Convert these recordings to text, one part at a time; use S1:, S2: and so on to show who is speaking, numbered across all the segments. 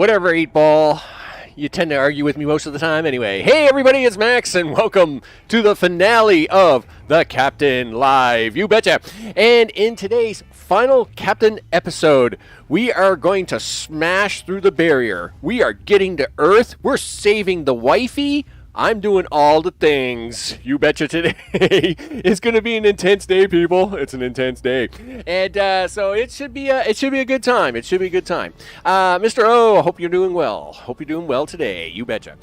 S1: Whatever, 8-ball. You tend to argue with me most of the time anyway. Hey everybody, it's Max, and welcome to the finale of the Captain Live. You betcha. And in today's final Captain episode, we are going to smash through the barrier. We are getting to Earth. We're saving the wifey. I'm doing all the things. You betcha. Today is going to be an intense day, people. It's an intense day, and so it should be a good time. It should be a good time. Mr. O, hope you're doing well. Hope you're doing well today. You betcha.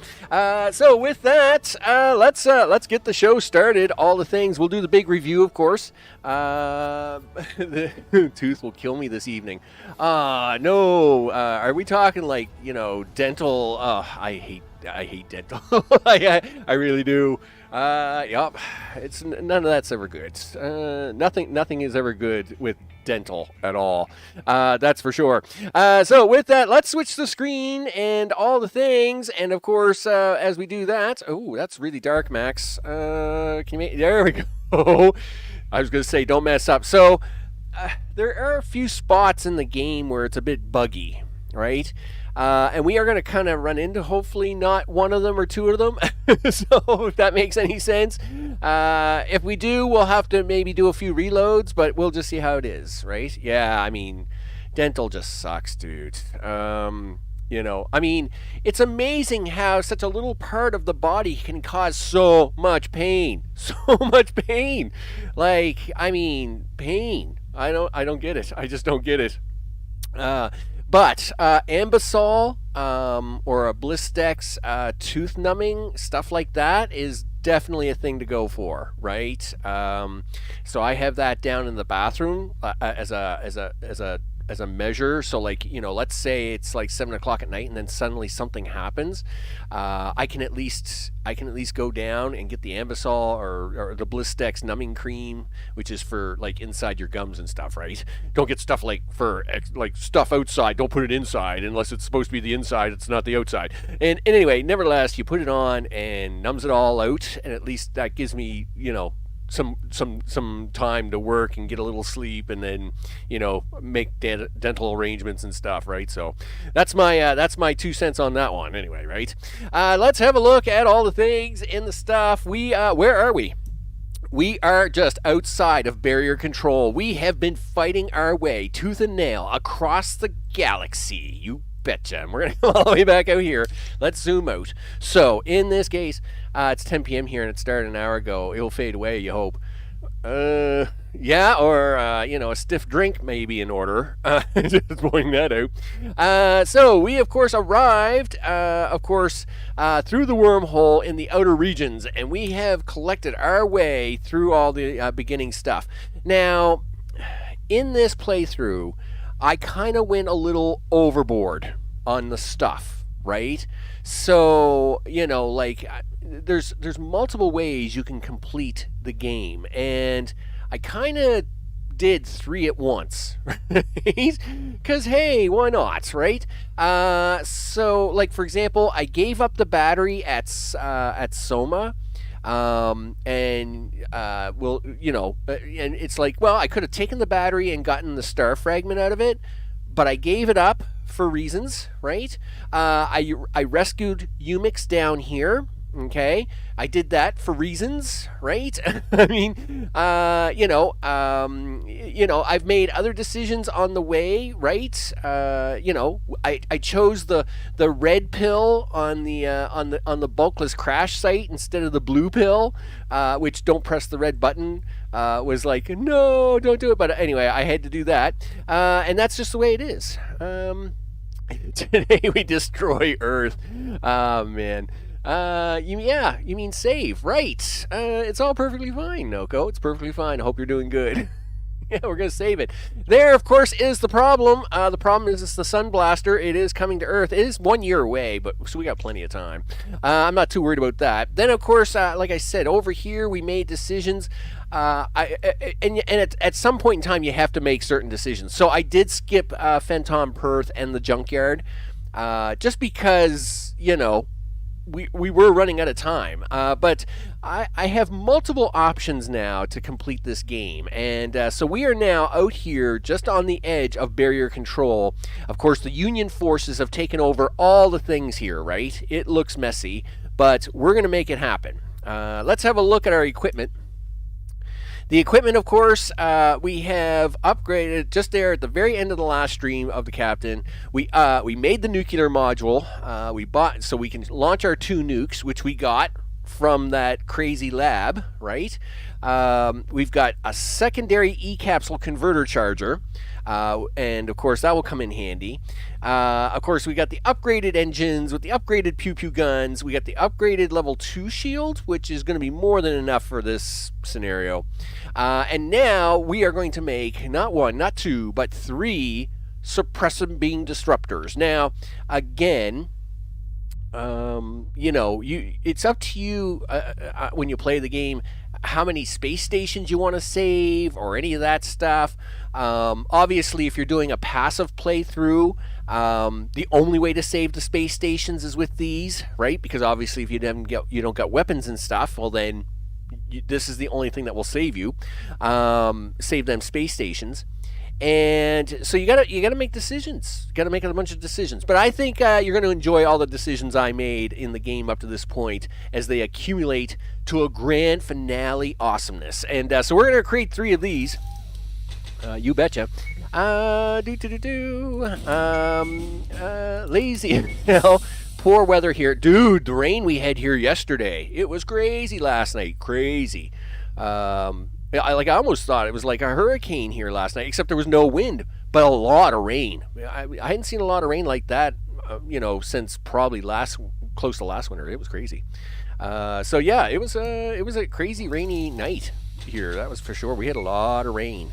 S1: So with that, let's get the show started. All the things. We'll do the big review, of course. The tooth will kill me this evening. No. Are we talking like dental? I hate dental. I really do. Yup. It's none of that's ever good. Nothing is ever good with dental at all. That's for sure. So with that, let's switch the screen and all the things. And of course, as we do that, oh, that's really dark, Max. Can you make? There we go. I was gonna say, don't mess up. So there are a few spots in the game where it's a bit buggy, right? And we are going to kind of run into, hopefully, not one of them or two of them. So, if that makes any sense. If we do, we'll have to maybe do a few reloads, but we'll just see how it is, right? Yeah, I mean, dental just sucks, dude. It's amazing how such a little part of the body can cause so much pain. So much pain. Pain. I don't get it. I just don't get it. But Ambisol or a Blistex tooth numbing, stuff like that is definitely a thing to go for, right? So I have that down in the bathroom as a measure. So let's say it's like 7 o'clock at night and then suddenly something happens. I can at least go down and get the Ambisol or the Blistex numbing cream, which is for like inside your gums and stuff, right? Don't get stuff like stuff outside. Don't put it inside unless it's supposed to be the inside. It's not the outside. And anyway, nevertheless, you put it on and numbs it all out, and at least that gives me, some time to work and get a little sleep, and then make dental arrangements and stuff, right? So that's my 2 cents on that one anyway, right? Let's have a look at all the things in the stuff. Where are we? We are just outside of barrier control. We have been fighting our way tooth and nail across the galaxy. You betcha. And we're going to go all the way back out here. Let's zoom out. So in this case, it's 10 p.m. here and it started an hour ago. It'll fade away, you hope. Yeah, or a stiff drink may be in order. Just pointing that out. So we of course arrived, through the wormhole in the outer regions, and we have collected our way through all the beginning stuff. Now, in this playthrough, I kind of went a little overboard on the stuff, right? So, there's multiple ways you can complete the game, and I kind of did 3 at once, right? Because, hey, why not, right? So, for example, I gave up the battery at Soma, and it's like, well, I could have taken the battery and gotten the star fragment out of it, but I gave it up for reasons, right? I rescued Umix down here. Okay, I did that for reasons, right? I mean, I've made other decisions on the way, right? I chose the red pill on the bulkless crash site instead of the blue pill, which don't press the red button. Was like, no, don't do it. But anyway, I had to do that, and that's just the way it is. Today we destroy Earth. Oh man. You mean save, right? It's all perfectly fine, Noko. It's perfectly fine. I hope you're doing good. Yeah, we're going to save it. There, of course, is the problem. The problem is it's the Sun Blaster. It is coming to Earth. It is 1 year away, so we got plenty of time. I'm not too worried about that. Then, of course, like I said, over here we made decisions. At some point in time, you have to make certain decisions. So I did skip Phantom Perth and the junkyard, just because, we were running out of time, but I have multiple options now to complete this game, and so we are now out here just on the edge of barrier control. Of course, the Union forces have taken over all the things here, right? It looks messy, but we're going to make it happen. Let's have a look at our equipment. The equipment, of course, we have upgraded just there at the very end of the last stream of the Captain. We made the nuclear module. We bought so we can launch our 2 nukes, which we got from that crazy lab, right? We've got a secondary E-capsule converter charger, and of course that will come in handy. Of course, we got the upgraded engines with the upgraded pew-pew guns. We got the upgraded level 2 shield, which is going to be more than enough for this scenario. And now we are going to make not 1, not 2, but 3 suppressor beam disruptors. Now, again, it's up to you when you play the game how many space stations you want to save or any of that stuff. Obviously, if you're doing a passive playthrough, the only way to save the space stations is with these, right? Because obviously, if you don't got weapons and stuff, well then this is the only thing that will save you, save them space stations. And so you gotta make decisions. You gotta make a bunch of decisions. But I think you're gonna enjoy all the decisions I made in the game up to this point as they accumulate to a grand finale awesomeness. And so we're gonna create 3 of these. You betcha. Lazy. Poor weather here, dude. The rain we had here yesterday. It was crazy last night. Crazy. I almost thought it was like a hurricane here last night, except there was no wind, but a lot of rain. I hadn't seen a lot of rain like that, since probably close to last winter. It was crazy. So yeah, it was a crazy rainy night here. That was for sure. We had a lot of rain.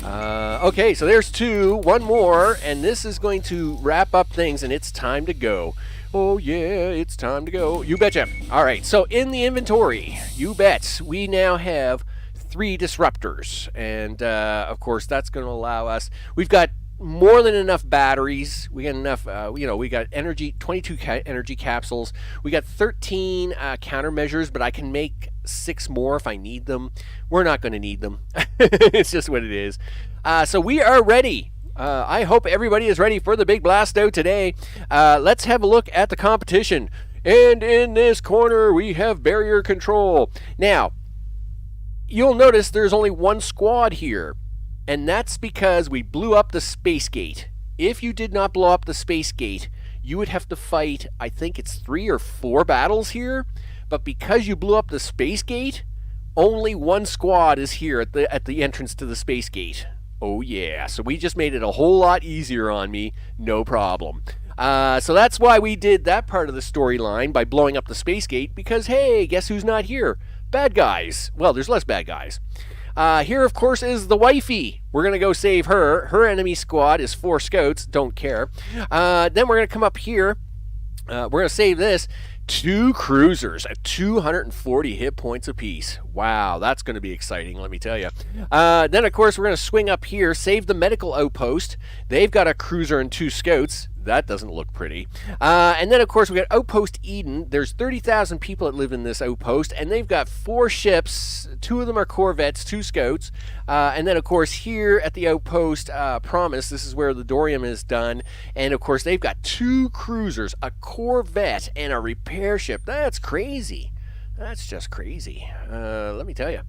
S1: Okay, so there's 2, 1 more, and this is going to wrap up things, and it's time to go. Oh yeah, it's time to go. You betcha. All right, so in the inventory, you bet, we now have 3 disruptors, and of course that's going to allow us. We've got more than enough batteries. We got enough. We got 22 energy capsules. We got 13 countermeasures, but I can make 6 more if I need them. We're not going to need them. It's just what it is. So we are ready. I hope everybody is ready for the big blast out today. Let's have a look at the competition. And in this corner, we have barrier control. Now, you'll notice there's only 1 squad here. And that's because we blew up the space gate. If you did not blow up the space gate, you would have to fight, I think it's 3 or 4 battles here. But because you blew up the space gate, only 1 squad is here at the entrance to the space gate. Oh yeah, so we just made it a whole lot easier on me, no problem. So that's why we did that part of the storyline by blowing up the space gate, because hey, guess who's not here? Bad guys. Well, there's less bad guys. Here, of course, is the wifey. We're going to go save her. Her enemy squad is 4 scouts. Don't care. Then we're going to come up here. We're going to save this. 2 cruisers at 240 hit points apiece. Wow, that's going to be exciting, let me tell you. Then, of course, we're going to swing up here, save the medical outpost. They've got a cruiser and 2 scouts. That doesn't look pretty. And then, of course, we got Outpost Eden. There's 30,000 people that live in this outpost, and they've got 4 ships. 2 of them are corvettes, 2 scouts. And then, of course, here at the outpost, Promise, this is where the Dorium is done. And, of course, they've got 2 cruisers, a corvette, and a repair ship. That's crazy. That's just crazy. Let me tell you.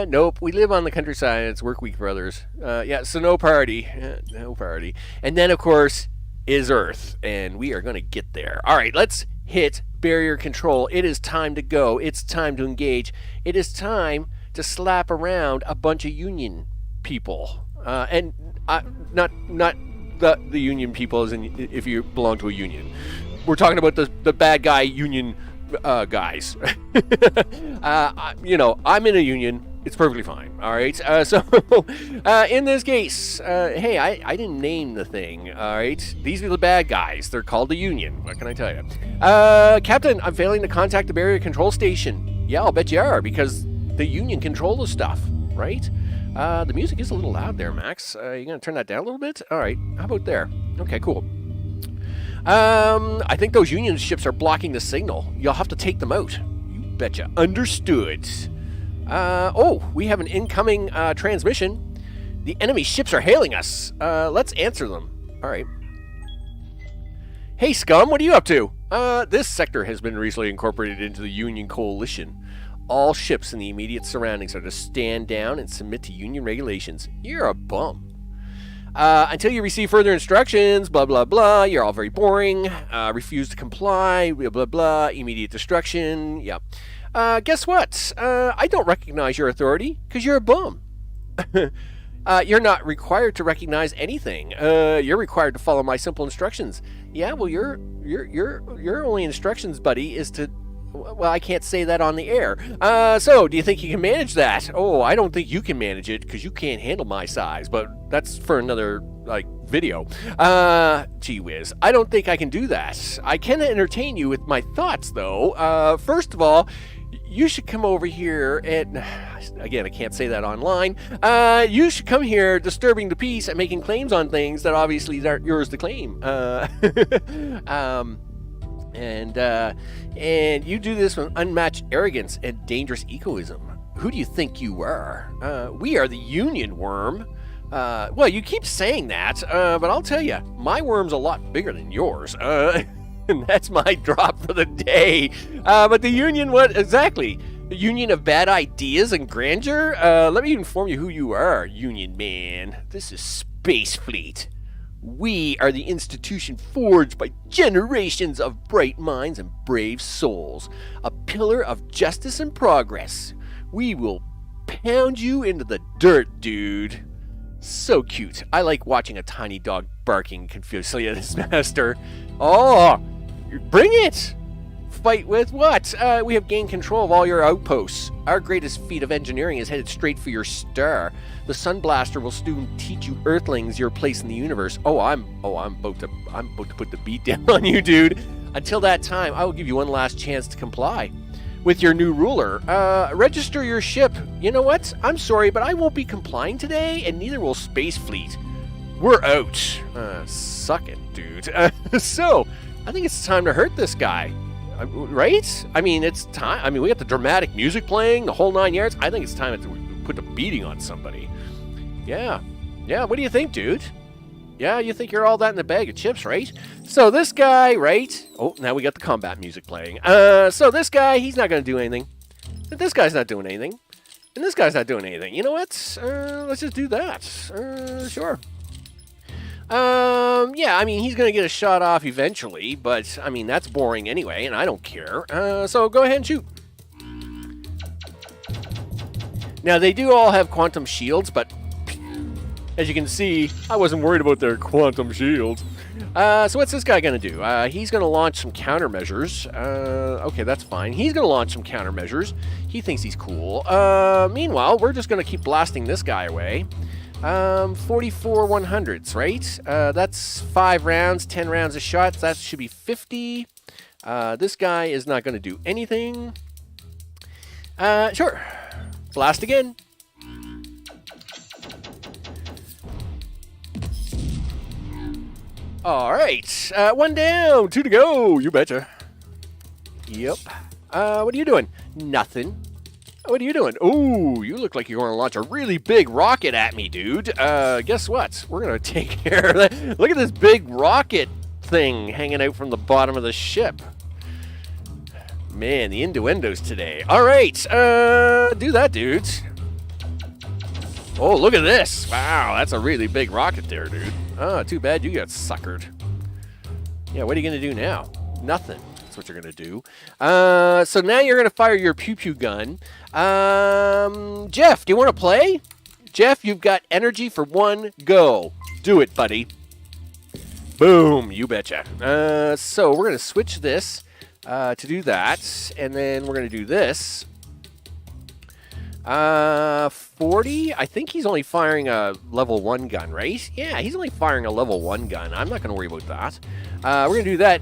S1: Nope. We live on the countryside. It's work week, brothers. Yeah, so no party. No party. And then, of course, is Earth. And we are going to get there. All right, let's hit barrier control. It is time to go. It's time to engage. It is time to slap around a bunch of Union people. And not the Union people as in if you belong to a union. We're talking about the bad guy Union guys. I'm in a union. It's perfectly fine. All right. So in this case, hey, I didn't name the thing. All right. These are the bad guys. They're called the Union. What can I tell you? Captain, I'm failing to contact the barrier control station. Yeah, I'll bet you are, because the Union control the stuff, right? The music is a little loud there, Max. You gonna turn that down a little bit? All right. How about there? Okay, cool. I think those Union ships are blocking the signal. You'll have to take them out. You betcha. Understood. Oh, we have an incoming transmission. The enemy ships are hailing us. Let's answer them. All right. Hey, scum, what are you up to? This sector has been recently incorporated into the Union coalition. All ships in the immediate surroundings are to stand down and submit to Union regulations. You're a bum. Until you receive further instructions, blah, blah, blah. You're all very boring. Refuse to comply, blah, blah, blah. Immediate destruction. Yep. Guess what? I don't recognize your authority because you're a bum. You're not required to recognize anything. You're required to follow my simple instructions. Yeah, well, your only instructions, buddy, is to... Well, I can't say that on the air. So, do you think you can manage that? Oh, I don't think you can manage it because you can't handle my size. But that's for another, video. Gee whiz. I don't think I can do that. I can entertain you with my thoughts, though. First of all, you should come over here and... Again, I can't say that online. You should come here disturbing the peace and making claims on things that obviously aren't yours to claim. And you do this with unmatched arrogance and dangerous egoism. Who do you think you are? We are the Union Worm. Well, you keep saying that, but I'll tell you, my worm's a lot bigger than yours. And that's my drop for the day. But the Union, what exactly? The Union of bad ideas and grandeur? Let me inform you who you are, Union man. This is Spacefleet. We are the institution forged by generations of bright minds and brave souls, a pillar of justice and progress. We will pound you into the dirt, dude. So cute. I like watching a tiny dog barking confusedly at his master. Oh, bring it! Fight with what? We have gained control of all your outposts. Our greatest feat of engineering is headed straight for your star. The Sun Blaster will soon teach you Earthlings your place in the universe. I'm about to put the beat down on you, dude. Until that time, I will give you one last chance to comply with your new ruler. Register your ship. You know what? I'm sorry, but I won't be complying today, and neither will Spacefleet. We're out. Suck it, dude. So, I think it's time to hurt this guy. Right? I mean, it's time. I mean, we got the dramatic music playing, the whole 9 yards. I think it's time to put a beating on somebody. Yeah. Yeah, what do you think, dude? Yeah, you think you're all that in a bag of chips, right? So this guy, right? Oh, now we got the combat music playing. So this guy, he's not going to do anything. This guy's not doing anything. And this guy's not doing anything. You know what? Let's just do that. Sure. Yeah, I mean, he's going to get a shot off eventually, but, I mean, that's boring anyway, and I don't care. So go ahead and shoot. Now, they do all have quantum shields, but as you can see, I wasn't worried about their quantum shields. So what's this guy going to do? He's going to launch some countermeasures. Okay, that's fine. He's going to launch some countermeasures. He thinks he's cool. Meanwhile, we're just going to keep blasting this guy away. 44 100s, right? That's 5 rounds, 10 rounds of shots. That should be 50. This guy is not going to do anything. Sure. Blast again. All right. 1 down, 2 to go. You betcha. Yep. What are you doing? Nothing. What are you doing? Oh, you look like you're going to launch a really big rocket at me, dude. Guess what? We're going to take care of that. Look at this big rocket thing hanging out from the bottom of the ship. Man, the innuendos today. All right. Do that, dudes. Oh, look at this. Wow, that's a really big rocket there, dude. Oh, too bad you got suckered. Yeah, what are you going to do now? Nothing. That's what you're going to do. So now you're going to fire your pew-pew gun. Jeff, do you want to play? Jeff, you've got energy for 1 go. Do it, buddy. Boom, you betcha. So we're going to switch this to do that, and then we're going to do this. 40? I think he's only firing a level 1 gun, right? Yeah, he's only firing a level 1 gun. I'm not going to worry about that. We're going to do that.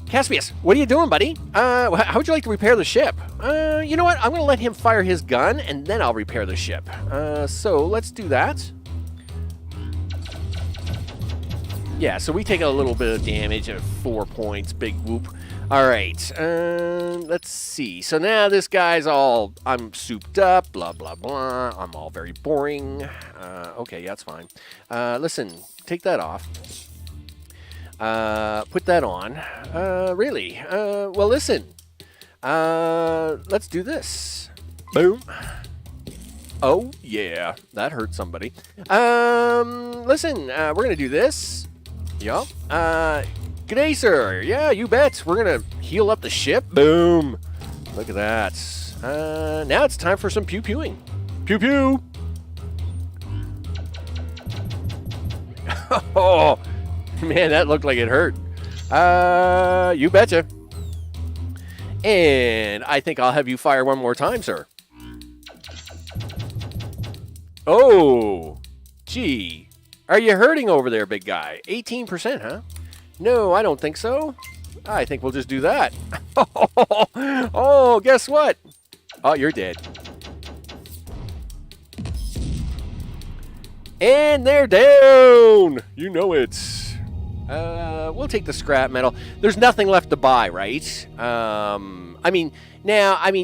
S1: Caspius, what are you doing, buddy? How would you like to repair the ship? You know what? I'm going to let him fire his gun, and then I'll repair the ship. So let's do that. Yeah, so we take a little bit of damage at 4 points. Big whoop. All right, let's see. So now this guy's all, I'm souped up, blah, blah, blah. I'm all very boring. Okay, yeah, that's fine. Listen, take that off. Put that on. Really? Well, listen. Let's do this. Boom. Oh, yeah, that hurt somebody. Listen, we're going to do this. Yup. G'day, sir. Yeah, you bet. We're going to heal up the ship. Boom. Look at that. Now it's time for some pew-pewing. Pew-pew. Oh, man, that looked like it hurt. You betcha. And I think I'll have you fire one more time, sir. Oh, gee. Are you hurting over there, big guy? 18%, huh? No, I don't think so. I think we'll just do that. Oh, guess what? Oh, you're dead. And they're down. You know it. We'll take the scrap metal. There's nothing left to buy, right? I mean,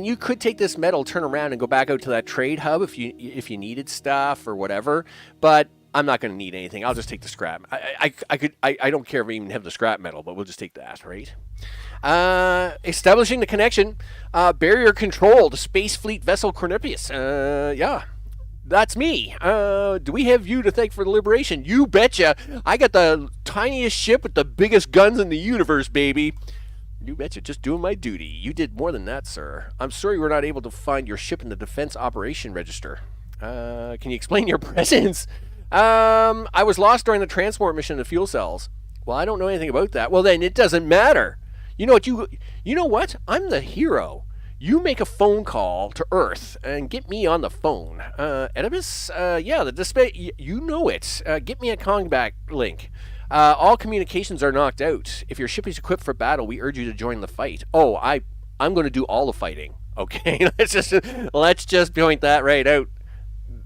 S1: you could take this metal, turn around, and go back out to that trade hub if you needed stuff or whatever. But I'm not going to need anything. I'll just take the scrap. I don't care if we even have the scrap metal, but we'll just take that, right? Establishing the connection. Barrier control to Spacefleet vessel Cornelius. Yeah. That's me. Do we have you to thank for the liberation? You betcha. I got the tiniest ship with the biggest guns in the universe, baby. You betcha. Just doing my duty. You did more than that, sir. I'm sorry we're not able to find your ship in the Defense Operation Register. Can you explain your presence? I was lost during the transport mission to fuel cells. Well, I don't know anything about that. Well, then it doesn't matter. You know what? I'm the hero. You make a phone call to Earth and get me on the phone. Oedipus? Yeah, the display, you know it. Get me a combat link. All communications are knocked out. If your ship is equipped for battle, we urge you to join the fight. Oh, I'm going to do all the fighting. Okay, let's just point that right out,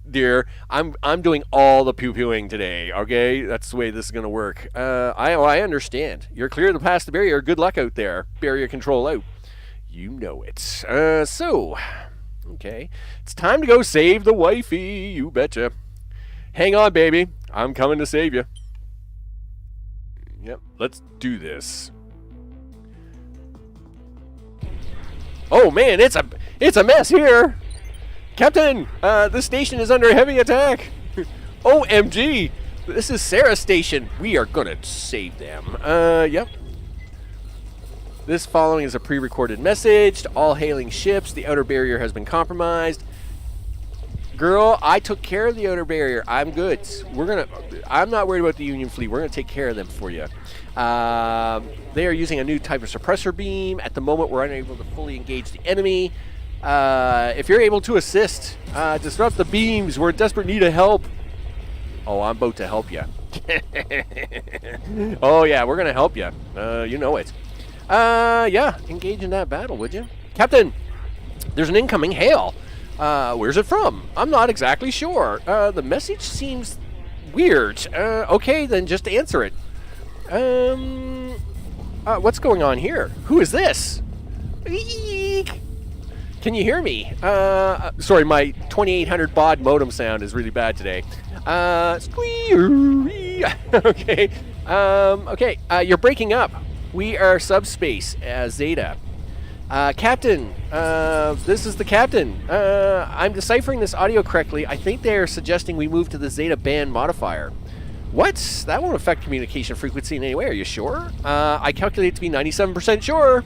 S1: dear. I'm doing all the pew-pewing today. Okay, that's the way this is going to work. I understand. You're clear to pass the barrier. Good luck out there. Barrier control out. You know it. Okay. It's time to go save the wifey. You betcha. Hang on, baby. I'm coming to save you. Yep. Let's do this. Oh, man. It's a mess here. Captain, the station is under heavy attack. OMG. This is Sarah's station. We are going to save them. Yep. This following is a pre-recorded message to all hailing ships. The outer barrier has been compromised. Girl, I took care of the outer barrier. I'm good. I'm not worried about the Union fleet. We're gonna take care of them for you. They are using a new type of suppressor beam. At the moment, we're unable to fully engage the enemy. If you're able to assist, disrupt the beams. We're in desperate need of help. Oh, I'm about to help you. Oh yeah, we're gonna help you. You know it. Yeah, engage in that battle, would you? Captain, there's an incoming hail. Where's it from? I'm not exactly sure. The message seems weird. Okay, then just answer it. What's going on here? Who is this? Eek. Can you hear me? Sorry, my 2800 baud modem sound is really bad today. Okay. Okay, you're breaking up. We are subspace as Zeta. Captain, this is the captain. I'm deciphering this audio correctly. I think they're suggesting we move to the Zeta band modifier. What? That won't affect communication frequency in any way. Are you sure? I calculate it to be 97% sure.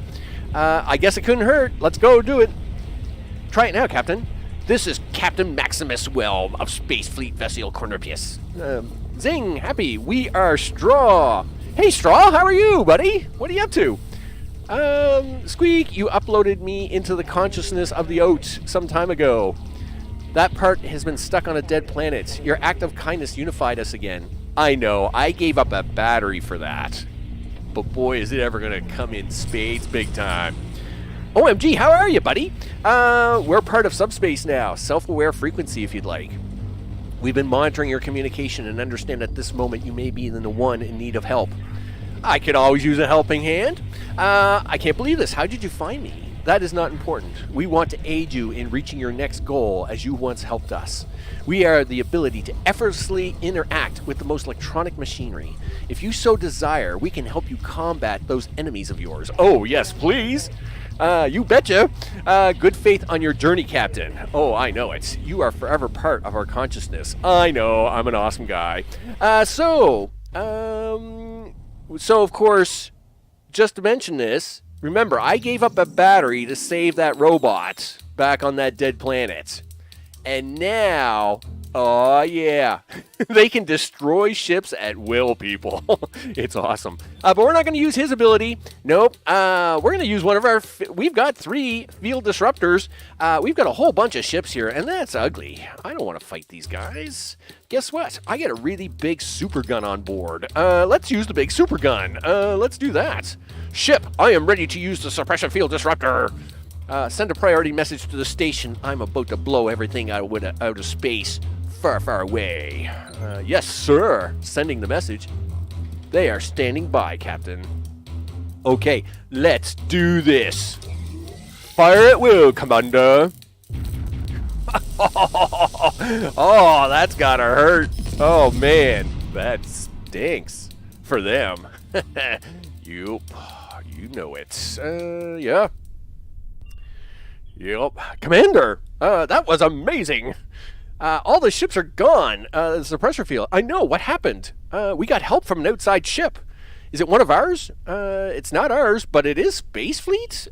S1: I guess it couldn't hurt. Let's go do it. Try it now, Captain. This is Captain Maximus Welmu of Spacefleet vessel Cornelius. Zing, happy. We are Straw. Hey, Straw, how are you, buddy? What are you up to? Squeak, you uploaded me into the consciousness of the oat some time ago. That part has been stuck on a dead planet. Your act of kindness unified us again. I know, I gave up a battery for that. But boy, is it ever gonna come in spades big time. OMG, how are you, buddy? We're part of subspace now. Self-aware frequency, if you'd like. We've been monitoring your communication and understand at this moment you may be the one in need of help. I could always use a helping hand. I can't believe this. How did you find me? That is not important. We want to aid you in reaching your next goal as you once helped us. We are the ability to effortlessly interact with the most electronic machinery. If you so desire, we can help you combat those enemies of yours. Oh, yes, please. You betcha. Good faith on your journey, Captain. Oh, I know it. You are forever part of our consciousness. I know. I'm an awesome guy. So, of course, just to mention this, remember, I gave up a battery to save that robot back on that dead planet. And now, oh yeah, they can destroy ships at will, people. It's awesome. But we're not going to use his ability. Nope. We're going to use one of our, we've got 3 field disruptors. We've got a whole bunch of ships here, and that's ugly. I don't want to fight these guys. Guess what? I got a really big super gun on board. Let's use the big super gun. Let's do that. Ship, I am ready to use the suppression field disruptor. Send a priority message to the station. I'm about to blow everything out of space far, far away. Yes, sir. Sending the message. They are standing by, Captain. Okay, let's do this. Fire at will, Commander. Oh, that's gotta hurt. Oh, man. That stinks for them. You know it. Yeah. Yep. Commander, that was amazing. All the ships are gone. The suppressor field. I know. What happened? We got help from an outside ship. Is it one of ours? It's not ours, but it is Spacefleet.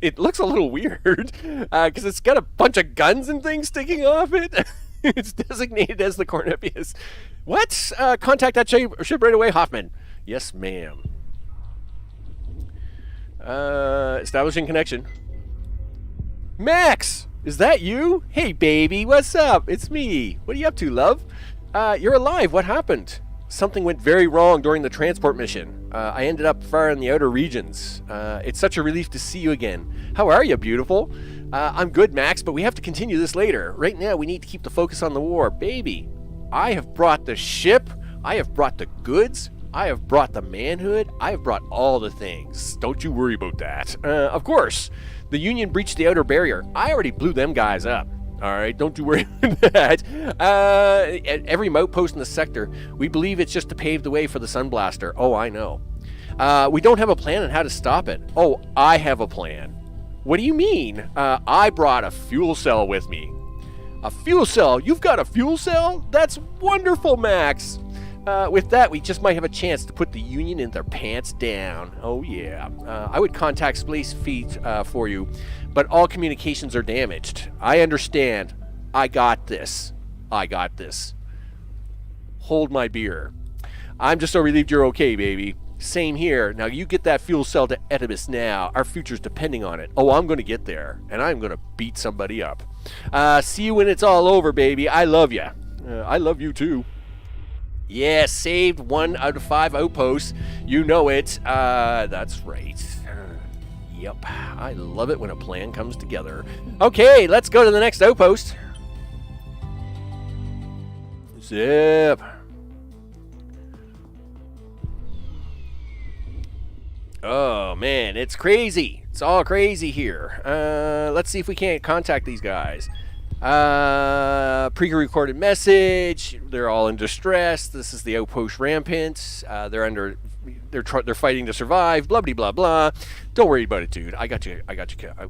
S1: It looks a little weird because it's got a bunch of guns and things sticking off it. It's designated as the Cornepius. What? Contact that ship right away, Hoffman. Yes, ma'am. Establishing connection. Max! Is that you? Hey, baby, what's up? It's me. What are you up to, love? You're alive. What happened? Something went very wrong during the transport mission. I ended up far in the outer regions. It's such a relief to see you again. How are you, beautiful? I'm good, Max, but we have to continue this later. Right now, we need to keep the focus on the war. Baby, I have brought the ship. I have brought the goods. I have brought the manhood. I have brought all the things. Don't you worry about that. Of course. The Union breached the outer barrier. I already blew them guys up. All right, don't you worry about that. At every outpost in the sector, we believe it's just to pave the way for the Sunblaster. Oh, I know. We don't have a plan on how to stop it. Oh, I have a plan. What do you mean? I brought a fuel cell with me. A fuel cell? You've got a fuel cell? That's wonderful, Max. With that, we just might have a chance to put the Union in their pants down. Oh, yeah. I would contact Spacefleet for you, but all communications are damaged. I understand. I got this. I got this. Hold my beer. I'm just so relieved you're okay, baby. Same here. Now, you get that fuel cell to Oedipus now. Our future's depending on it. Oh, I'm going to get there, and I'm going to beat somebody up. See you when it's all over, baby. I love you. I love you, too. Yeah, saved 1 out of 5 outposts. You know it. That's right. Yep. I love it when a plan comes together. Okay, let's go to the next outpost. Zip. Oh, man, it's crazy. It's all crazy here. Let's see if we can't contact these guys. Pre-recorded message. They're all in distress. This is the outpost rampant. They're fighting to survive. Blah blah blah blah. Don't worry about it, dude. I got you.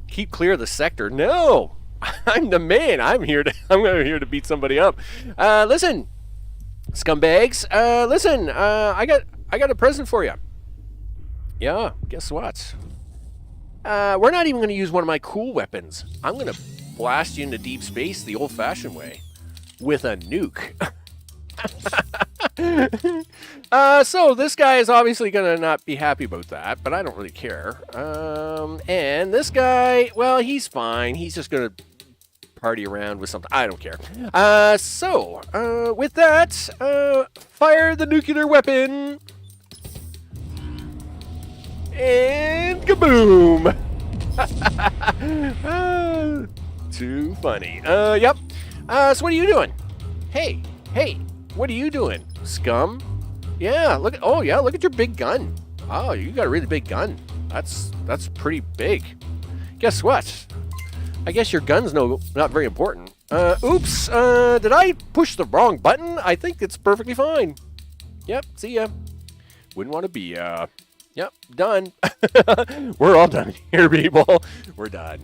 S1: Keep clear of the sector. No, I'm the man. I'm here to beat somebody up. Listen, scumbags. Listen. I got a present for you. Yeah. Guess what? We're not even going to use one of my cool weapons. I'm going to blast you into deep space the old-fashioned way with a nuke. So this guy is obviously going to not be happy about that, but I don't really care. And this guy, well, he's fine. He's just going to party around with something. I don't care. With that, fire the nuclear weapon. And kaboom! Too funny. Yep. So what are you doing? Hey, Hey, what are you doing, scum? Yeah, look at, oh yeah, look at your big gun. Oh, you got a really big gun. That's pretty big. Guess what? I guess your gun's not very important. Oops, did I push the wrong button? I think it's perfectly fine. Yep, see ya. Wouldn't want to be, yep, done. We're all done here, people. We're done.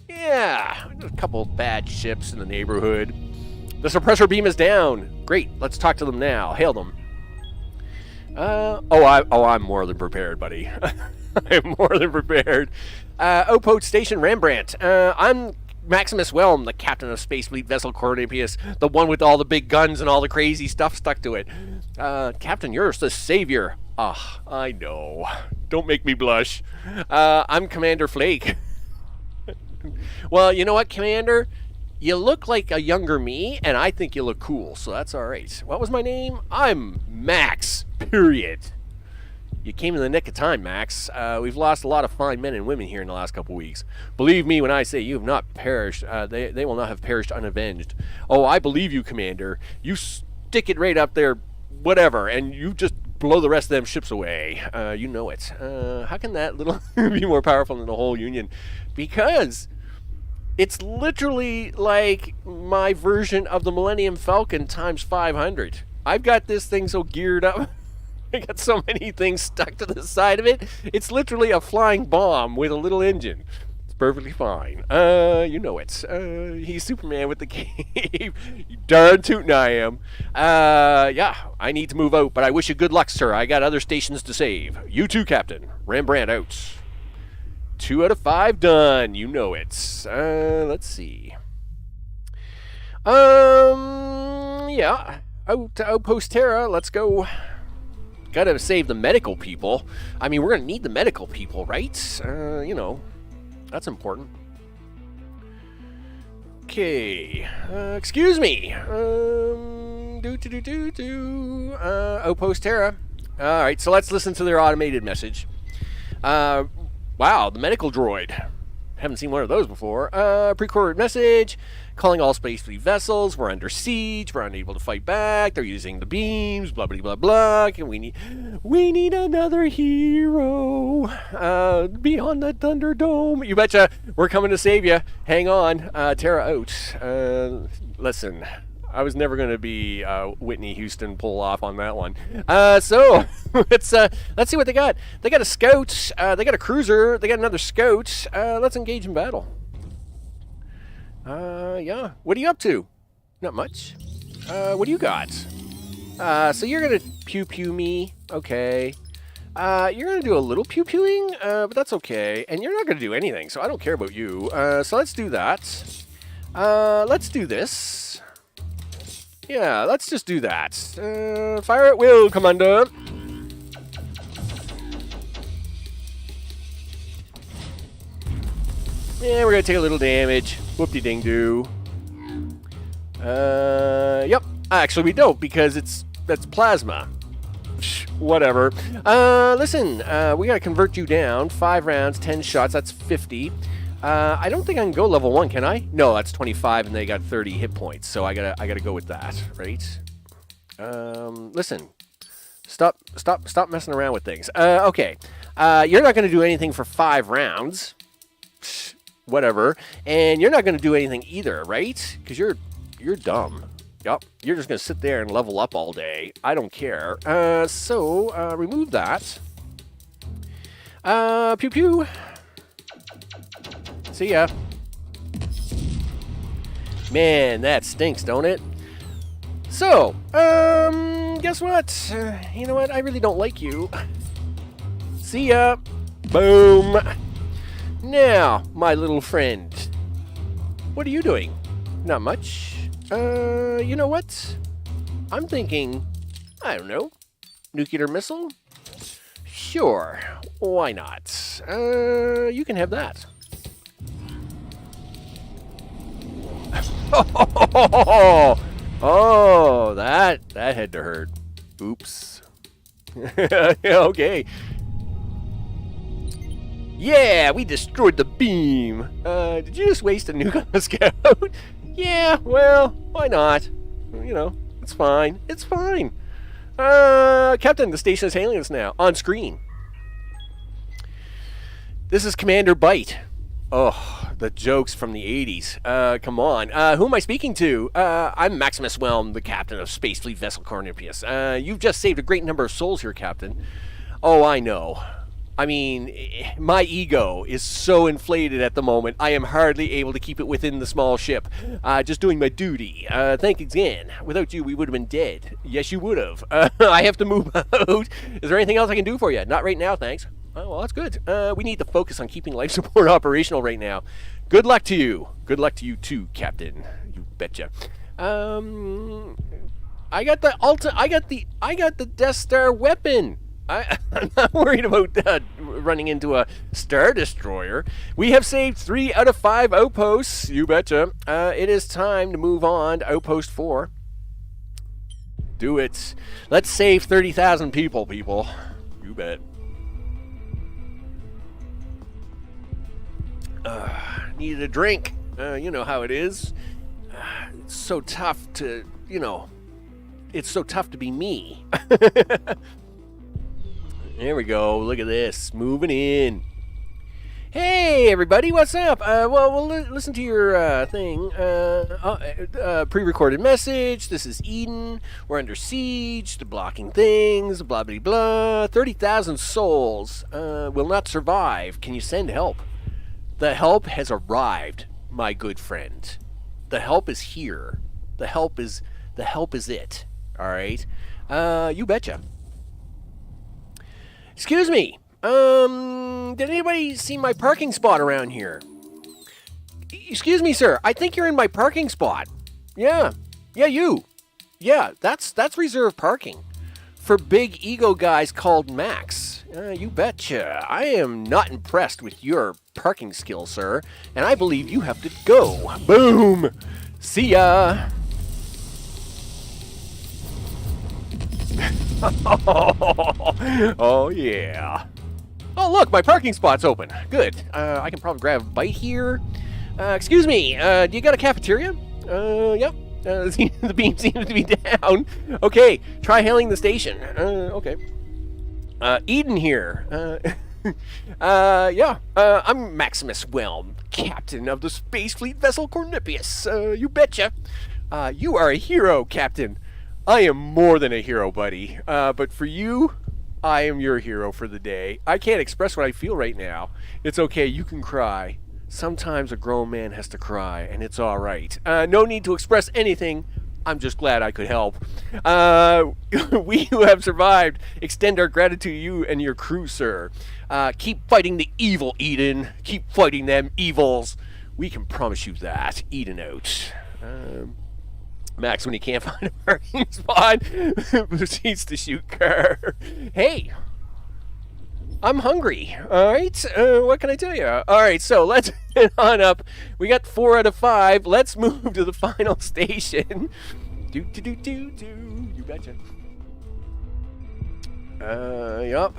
S1: Yeah, a couple bad ships in the neighborhood. The suppressor beam is down. Great, let's talk to them now. Hail them. I'm more than prepared, buddy. I'm more than prepared. Outpost Station Rembrandt. I'm Maximus Welm, the captain of Spacefleet vessel Cornelius, the one with all the big guns and all the crazy stuff stuck to it. Captain, you're the savior. Ah, I know. Don't make me blush. I'm Commander Flake. Well, you know what, Commander? You look like a younger me, and I think you look cool, so that's all right. What was my name? I'm Max, period. You came in the nick of time, Max. We've lost a lot of fine men and women here in the last couple weeks. Believe me when I say you have not perished. They will not have perished unavenged. Oh, I believe you, Commander. You stick it right up there, whatever, and you just blow the rest of them ships away. You know it. How can that little be more powerful than the whole Union? Because it's literally like my version of the Millennium Falcon times 500. I've got this thing so geared up. I got so many things stuck to the side of it. It's literally a flying bomb with a little engine. It's perfectly fine. You know it. He's Superman with the cape. You darn tootin' I am. Yeah, I need to move out, but I wish you good luck, sir. I got other stations to save. You too, Captain. Rembrandt out. 2 out of 5 done. You know it. Let's see. Yeah. Out to Outpost Terra. Let's go. Gotta save the medical people. I mean, we're gonna need the medical people, right? You know, that's important. Okay. Excuse me. Outpost Terra. All right. So let's listen to their automated message. Wow, the medical droid. Haven't seen one of those before. Pre-recorded message. Calling all Spacefleet vessels. We're under siege. We're unable to fight back. They're using the beams. Blah, blah, blah, blah. We need another hero. Beyond the Thunderdome. You betcha. We're coming to save you. Hang on. Terra out. Listen. I was never going to be Whitney Houston pull off on that one. So let's see what they got. They got a scout. They got a cruiser. They got another scout. Let's engage in battle. Yeah. What are you up to? Not much. What do you got? So you're going to pew-pew me. Okay. You're going to do a little pew-pewing, but that's okay. And you're not going to do anything, so I don't care about you. So let's do that. Let's do this. Yeah, let's just do that. Fire at will, Commander. Yeah, we're gonna take a little damage. Whoop-de-ding-doo. Yep. Actually, we don't because that's plasma. Whatever. Listen, we gotta convert you down. 5 rounds, 10 shots. That's 50. I don't think I can go level 1, can I? No, that's 25, and they got 30 hit points, so I gotta go with that, right? Listen, stop messing around with things. Okay, you're not gonna do anything for 5 rounds, whatever, and you're not gonna do anything either, right? Because you're dumb. Yup, you're just gonna sit there and level up all day. I don't care. So remove that. Pew pew. See ya. Man, that stinks, don't it? So, guess what? You know what? I really don't like you. See ya. Boom. Now, my little friend. What are you doing? Not much. You know what? I'm thinking, I don't know, nuclear missile? Sure. Why not? You can have that. Oh, that had to hurt. Oops. Okay. Yeah, we destroyed the beam. Did you just waste a nuke on the scout? Yeah, well, why not? You know, it's fine. It's fine. Captain, the station is hailing us now. On screen. This is Commander Bite. Oh, the jokes from the 80s. Come on. Who am I speaking to? I'm Maximus Welm, the captain of Spacefleet vessel Cornelius. You've just saved a great number of souls here, Captain. Oh, I know. I mean, my ego is so inflated at the moment, I am hardly able to keep it within the small ship. Just doing my duty. Thanks again. Without you, we would have been dead. Yes, you would have. I have to move out. Is there anything else I can do for you? Not right now, thanks. Oh, well, that's good. We need to focus on keeping life support operational right now. Good luck to you. Good luck to you too, Captain. You betcha. I got the Death Star weapon. I'm not worried about running into a Star Destroyer. We have saved 3 out of 5 outposts. You betcha. It is time to move on to Outpost 4. Do it. Let's save 30,000 people. You bet. Needed a drink. You know how it is. It's so tough to, it's so tough to be me. There we go. Look at this. Moving in. Hey, everybody. What's up? We'll listen to your thing. Pre-recorded message. This is Eden. We're under siege. They're blocking things. Blah, blah, blah. 30,000 souls will not survive. Can you send help? The help has arrived, my good friend. The help is here. The help is it. All right. You betcha. Excuse me. Did anybody see my parking spot around here? Excuse me, sir. I think you're in my parking spot. Yeah. Yeah, you. Yeah, that's reserved parking for big ego guys called Max. You betcha. I am not impressed with your parking skills, sir, and I believe you have to go. Boom. See ya. Oh, yeah. Oh, look, my parking spot's open. Good. I can probably grab a bite here. Excuse me, do you got a cafeteria? Yep. The beam seems to be down. Okay, try hailing the station. Okay. Eden here. Yeah. I'm Maximus Welm, captain of the Spacefleet vessel Cornelius. You betcha. You are a hero, Captain. I am more than a hero, buddy. But for you, I am your hero for the day. I can't express what I feel right now. It's okay, you can cry. Sometimes a grown man has to cry, and it's all right. No need to express anything. I'm just glad I could help. We who have survived extend our gratitude to you and your crew, sir. Keep fighting the evil, Eden. Keep fighting them evils. We can promise you that. Eden out. Max, when he can't find a parking spot, proceeds to shoot car. Hey, I'm hungry. All right, what can I tell you? All right, so let's head on up. We got 4 out of 5. Let's move to the final station. Do. You betcha. Yup.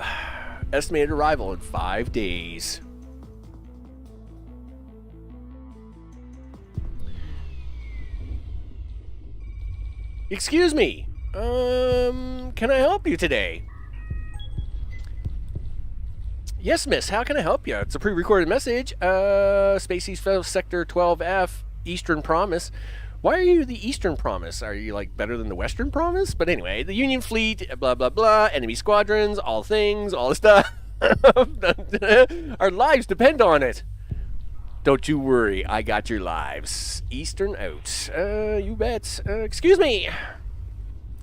S1: Estimated arrival in 5 days. Excuse me. Can I help you today? Yes, miss. How can I help you? It's a pre-recorded message. Space East Sector 12F, Eastern Promise. Why are you the Eastern Promise? Are you, like, better than the Western Promise? But anyway, the Union Fleet, blah, blah, blah, enemy squadrons, all things, all the stuff. Our lives depend on it. Don't you worry, I got your lives. Eastern out. You bet. Excuse me.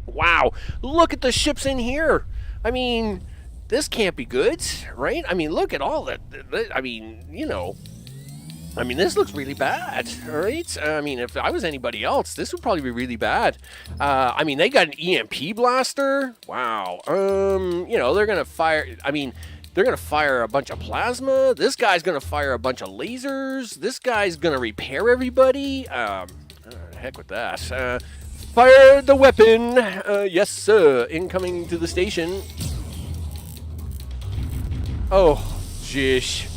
S1: Wow, look at the ships in here. I mean, this can't be good, right? I mean, look at all that. I mean, this looks really bad, all right? I mean, if I was anybody else, this would probably be really bad. I mean, they got an EMP blaster. Wow. They're going to fire, they're going to fire a bunch of plasma. This guy's going to fire a bunch of lasers. This guy's going to repair everybody. Heck with that. Fire the weapon. Yes, sir. Incoming to the station. Oh, jish.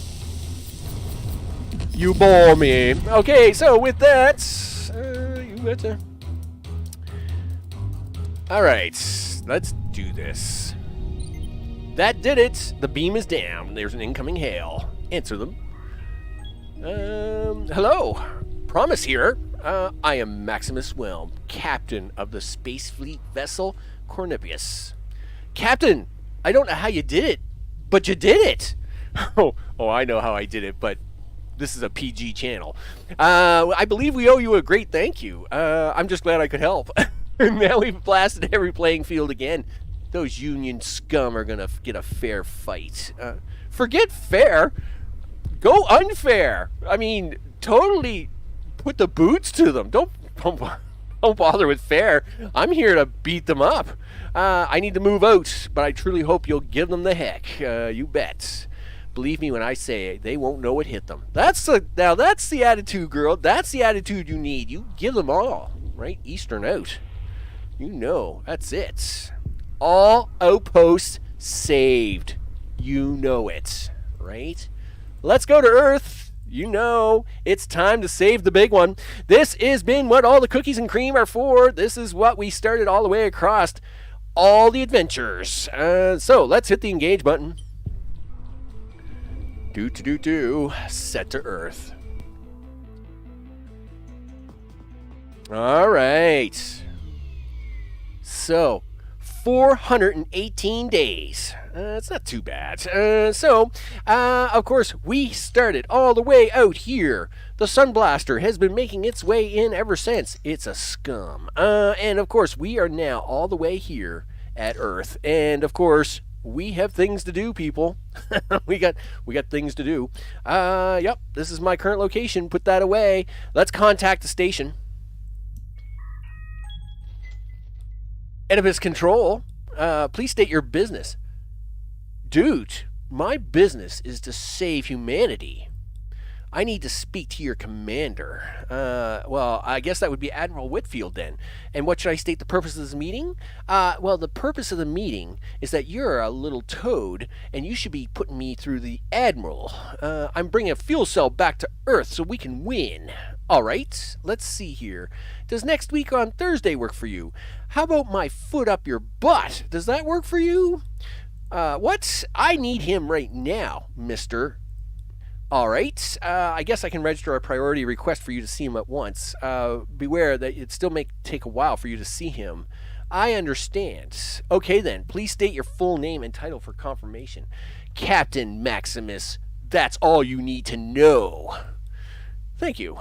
S1: You bore me. Okay, so with that, you betcha. All right, let's do this. That did it. The beam is down. There's an incoming hail. Answer them. Hello. Promise here. I am Maximus Welmu, captain of the Spacefleet vessel Cornelius. Captain, I don't know how you did it, but you did it. Oh, I know how I did it, but this is a PG channel. I believe we owe you a great thank you. I'm just glad I could help. Now we've blasted every playing field again. Those Union scum are going to get a fair fight. Forget fair. Go unfair. I mean, totally put the boots to them. Don't bother with fair. I'm here to beat them up. I need to move out, but I truly hope you'll give them the heck. You bet. Believe me when I say they won't know what hit them. Now that's the attitude, girl. That's the attitude you need. You give them all, right? Eastern out. You know, that's it. All outposts saved. You know it, right? Let's go to Earth. You know, it's time to save the big one. This has been what all the cookies and cream are for. This is what we started all the way across all the adventures. So let's hit the engage button. Set to Earth. All right. So, 418 days. It's not too bad. Of course, we started all the way out here. The Sunblaster has been making its way in ever since. It's a scum. And, of course, we are now all the way here at Earth. And, of course, we have things to do, people. we got things to do. Yep, this is my current location. Put that away. Let's contact the station. Oedipus Control, please state your business. Dude, my business is to save humanity. I need to speak to your commander. Well, I guess that would be Admiral Whitfield then. And what should I state the purpose of this meeting? Well, the purpose of the meeting is that you're a little toad, and you should be putting me through the Admiral. I'm bringing a fuel cell back to Earth so we can win. All right, let's see here. Does next week on Thursday work for you? How about my foot up your butt? Does that work for you? What? I need him right now, mister. All right. I guess I can register a priority request for you to see him at once. Beware that it still may take a while for you to see him. I understand. Okay then, please state your full name and title for confirmation. Captain Maximus. That's all you need to know. Thank you.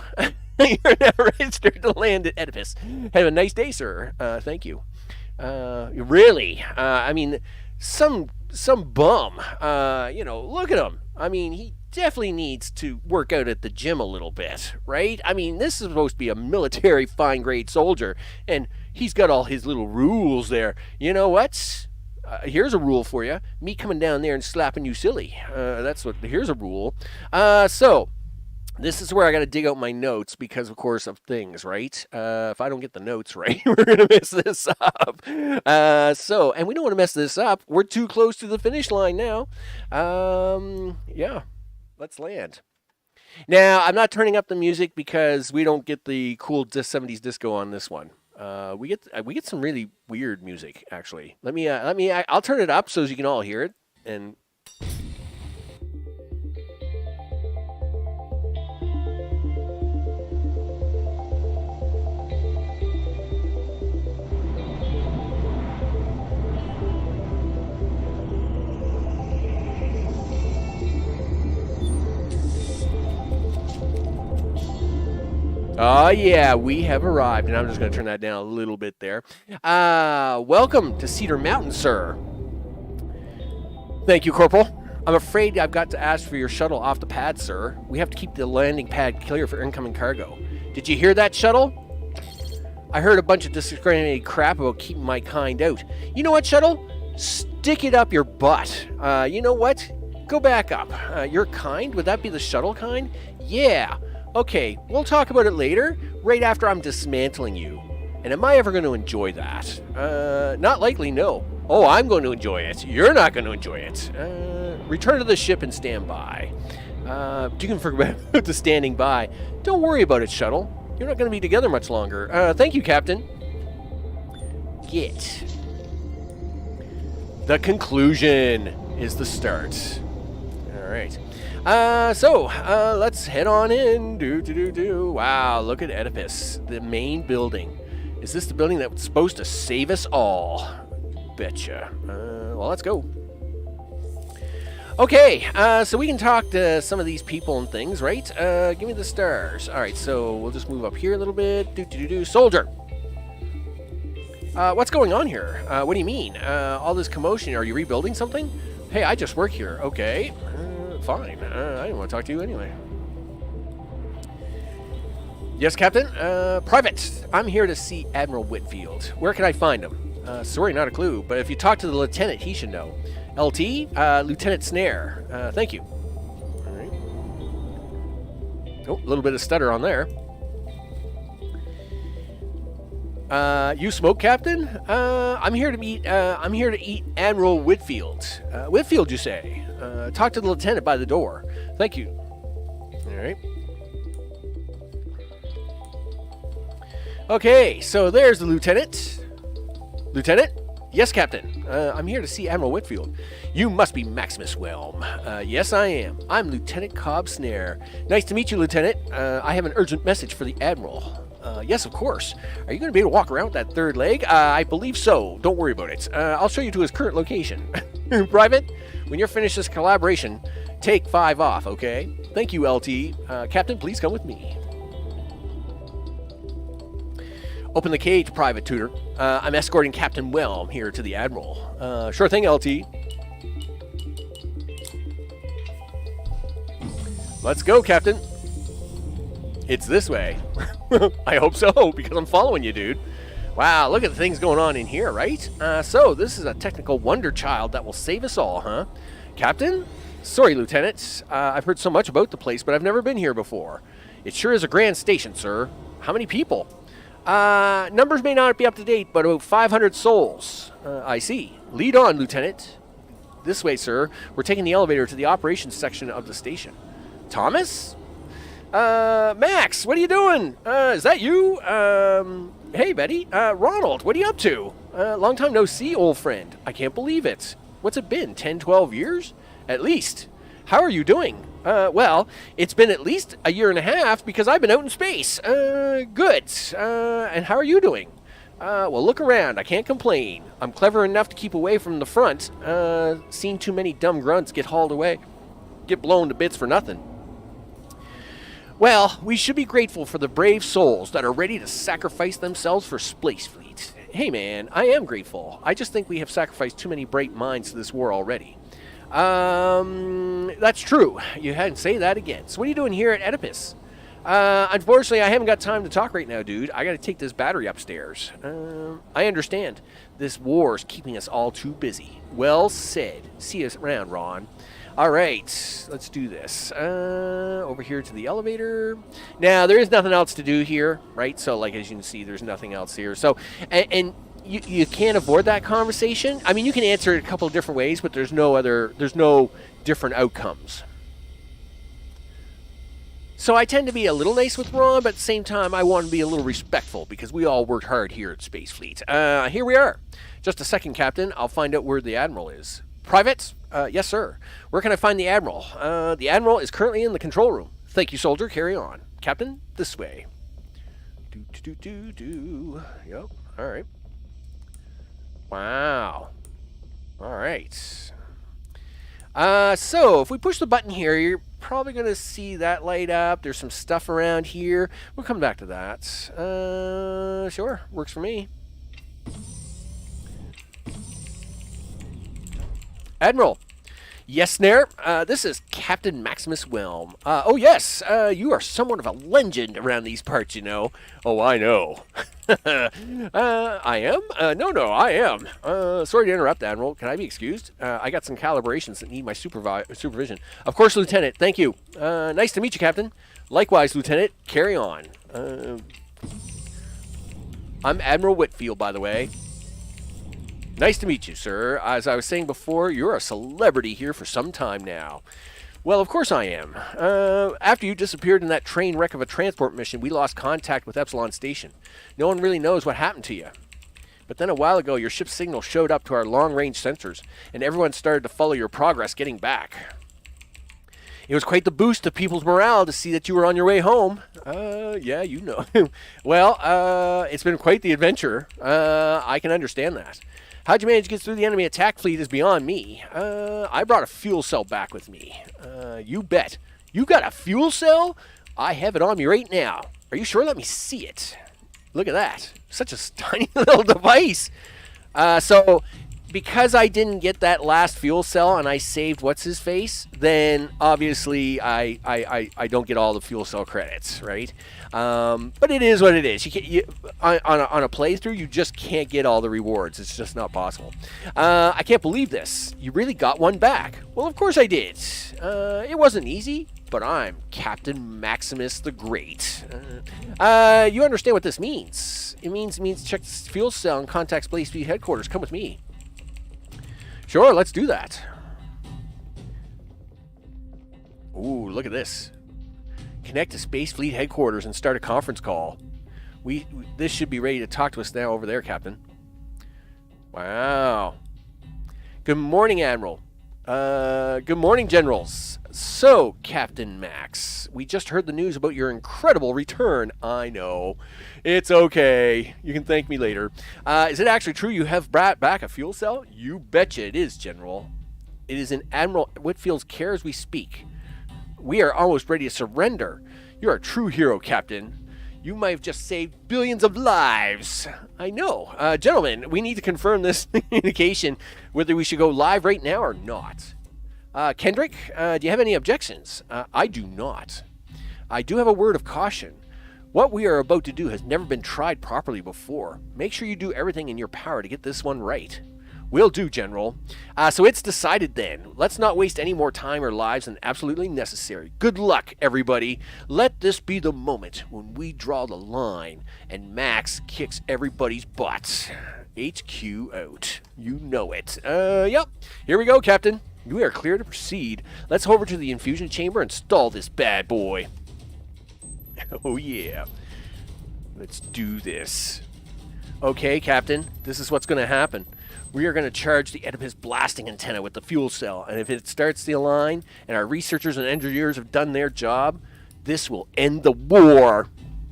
S1: You're now registered to land at Oedipus. Have a nice day, sir. Thank you. Really? I mean, some bum. Look at him. I mean, he definitely needs to work out at the gym a little bit, right? I mean, this is supposed to be a military fine-grade soldier, and he's got all his little rules there. You know what? Here's a rule for you. Me coming down there and slapping you silly. Here's a rule. So, this is where I got to dig out my notes because, of course, of things, right? If I don't get the notes right, we're going to mess this up. And we don't want to mess this up. We're too close to the finish line now. Yeah, let's land. Now, I'm not turning up the music because we don't get the cool 70s disco on this one. We get some really weird music, actually. I'll turn it up so you can all hear it. And oh, yeah, we have arrived, and I'm just going to turn that down a little bit there. Welcome to Cedar Mountain, sir. Thank you, Corporal. I'm afraid I've got to ask for your shuttle off the pad, sir. We have to keep the landing pad clear for incoming cargo. Did you hear that, shuttle? I heard a bunch of discriminating crap about keeping my kind out. You know what, shuttle? Stick it up your butt. You know what? Go back up. Your kind? Would that be the shuttle kind? Yeah. Okay, we'll talk about it later, right after I'm dismantling you. And am I ever going to enjoy that? Not likely, no. Oh, I'm going to enjoy it. You're not going to enjoy it. Return to the ship and stand by. You can forget about the standing by. Don't worry about it, shuttle. You're not going to be together much longer. Thank you, Captain. get. The conclusion is the start. All right. So let's head on in. Wow, look at Oedipus, the main building. Is this the building that's supposed to save us all? Betcha. Well, let's go. Okay, so we can talk to some of these people and things, right? Give me the stars. All right, so we'll just move up here a little bit. Soldier. What's going on here? What do you mean? All this commotion. Are you rebuilding something? Hey, I just work here. Okay, fine. I didn't want to talk to you anyway. Yes, Captain. Private, I'm here to see Admiral Whitfield. Where can I find him? Sorry, not a clue, but if you talk to the lieutenant, he should know. LT, Lieutenant Snare. Thank you. All right. Oh, a little bit of stutter on there. You smoke, Captain? I'm here to meet. I'm here to eat Admiral Whitfield. Whitfield, you say? Talk to the lieutenant by the door. Thank you. All right. Okay, so there's the lieutenant. Lieutenant? Yes, Captain. I'm here to see Admiral Whitfield. You must be Maximus Welm. Yes, I am. I'm Lieutenant Cobb Snare. Nice to meet you, Lieutenant. I have an urgent message for the Admiral. Yes, of course. Are you going to be able to walk around with that third leg? I believe so. Don't worry about it. I'll show you to his current location. Private, when you're finished this collaboration, take 5 off, okay? Thank you, LT. Captain, please come with me. Open the cage, Private Tutor. I'm escorting Captain Welm here to the Admiral. Sure thing, LT. Let's go, Captain. It's this way. I hope so, because I'm following you, dude. Wow, look at the things going on in here, right? So, this is a technical wonder child that will save us all, huh? Captain? Sorry, Lieutenant. I've heard so much about the place, but I've never been here before. It sure is a grand station, sir. How many people? Numbers may not be up to date, but about 500 souls. I see. Lead on, Lieutenant. This way, sir. We're taking the elevator to the operations section of the station. Thomas? Max, what are you doing? Is that you? Hey, Betty. Ronald, what are you up to? Long time no see, old friend. I can't believe it. What's it been, 10, 12 years? At least. How are you doing? Well, it's been at least a year and a half because I've been out in space. Good. And how are you doing? Well, look around. I can't complain. I'm clever enough to keep away from the front. Seen too many dumb grunts get hauled away. Get blown to bits for nothing. Well, we should be grateful for the brave souls that are ready to sacrifice themselves for Spacefleet. Hey, man, I am grateful. I just think we have sacrificed too many bright minds to this war already. That's true. You hadn't say that again. So what are you doing here at Oedipus? Unfortunately, I haven't got time to talk right now, dude. I gotta take this battery upstairs. I understand. This war's keeping us all too busy. Well said. See us around, Ron. All right, let's do this. Over here to the elevator. Now, there is nothing else to do here, right? So, like, as you can see, there's nothing else here. So, and you can't avoid that conversation. I mean, you can answer it a couple of different ways, but there's no different outcomes. So I tend to be a little nice with Ron, but at the same time, I want to be a little respectful because we all worked hard here at Spacefleet. Here we are. Just a second, Captain. I'll find out where the Admiral is. Private? Yes, sir. Where can I find the Admiral? The Admiral is currently in the control room. Thank you, soldier. Carry on. Captain, this way. Yep. All right. Wow. All right. So if we push the button here, you're probably going to see that light up. There's some stuff around here. We'll come back to that. Sure. Works for me. Admiral. Yes, Snare. This is Captain Maximus Welm. Oh, yes. You are somewhat of a legend around these parts, you know. Oh, I know. I am? No, I am. Sorry to interrupt, Admiral. Can I be excused? I got some calibrations that need my supervision. Of course, Lieutenant. Thank you. Nice to meet you, Captain. Likewise, Lieutenant. Carry on. I'm Admiral Whitfield, by the way. Nice to meet you, sir. As I was saying before, you're a celebrity here for some time now. Well, of course I am. After you disappeared in that train wreck of a transport mission, we lost contact with Epsilon Station. No one really knows what happened to you. But then a while ago, your ship's signal showed up to our long-range sensors, and everyone started to follow your progress getting back. It was quite the boost to people's morale to see that you were on your way home. Yeah, you know. Well, it's been quite the adventure. I can understand that. How'd you manage to get through the enemy attack fleet is beyond me. I brought a fuel cell back with me. You bet. You got a fuel cell? I have it on me right now. Are you sure? Let me see it. Look at that. Such a tiny little device. So, because I didn't get that last fuel cell and I saved what's-his-face, then obviously I don't get all the fuel cell credits, right? But it is what it is. On a playthrough, you just can't get all the rewards. It's just not possible. I can't believe this. You really got one back. Well, of course I did. It wasn't easy, but I'm Captain Maximus the Great. You understand what this means. It means check the fuel cell and contact Spacefleet headquarters. Come with me. Sure, let's do that. Ooh, look at this. Connect to Spacefleet headquarters and start a conference call. This should be ready to talk to us now over there, Captain. Wow. Good morning, Admiral. Good morning, Generals. So, Captain Max, we just heard the news about your incredible return. I know. It's okay. You can thank me later. Is it actually true you have brought back a fuel cell? You betcha it is, General. It is in Admiral Whitfield's care as we speak. We are almost ready to surrender. You're a true hero, Captain. You might have just saved billions of lives. I know. Gentlemen, we need to confirm this communication, whether we should go live right now or not. Kendrick, do you have any objections? I do not. I do have a word of caution. What we are about to do has never been tried properly before. Make sure you do everything in your power to get this one right. Will do, General. So it's decided then. Let's not waste any more time or lives than absolutely necessary. Good luck, everybody. Let this be the moment when we draw the line and Max kicks everybody's butts. HQ out. You know it. Yep. Here we go, Captain. We are clear to proceed. Let's head over to the infusion chamber and stall this bad boy. Oh, yeah. Let's do this. Okay, Captain. This is what's going to happen. We are going to charge the Oedipus blasting antenna with the fuel cell, and if it starts to align, and our researchers and engineers have done their job, this will end the war.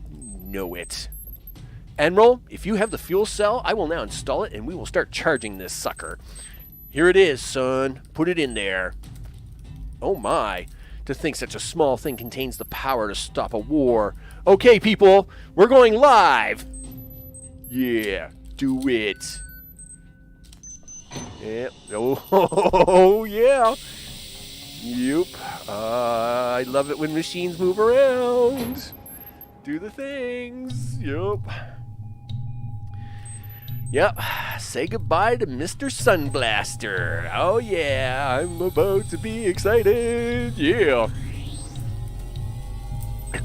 S1: You know it. Admiral, if you have the fuel cell, I will now install it, and we will start charging this sucker. Here it is, son. Put it in there. Oh my. To think such a small thing contains the power to stop a war. Okay, people, we're going live. Yeah, do it. Yeah. Oh, yeah. Yep. I love it when machines move around. Do the things. Yep. Yep. Say goodbye to Mr. Sunblaster. Oh, yeah. I'm about to be excited. Yeah.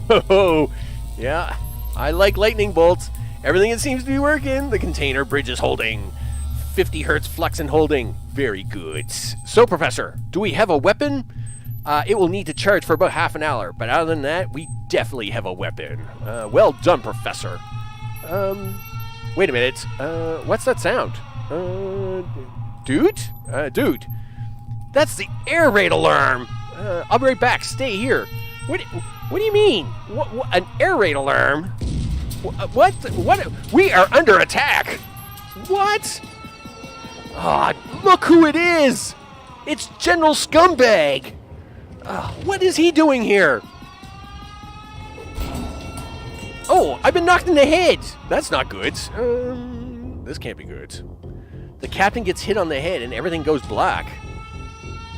S1: Oh, yeah. I like lightning bolts. Everything it seems to be working. The container bridge is holding. 50 hertz flux and holding. Very good. So, Professor, do we have a weapon? It will need to charge for about half an hour, but other than that, we definitely have a weapon. Well done, Professor. Wait a minute. What's that sound? Dude? Dude. That's the air raid alarm. I'll be right back. Stay here. What do you mean? What an air raid alarm? What? We are under attack. What? Ah, look who it is. It's General Scumbag. What is he doing here? Oh, I've been knocked in the head. That's not good. This can't be good. The captain gets hit on the head and everything goes black.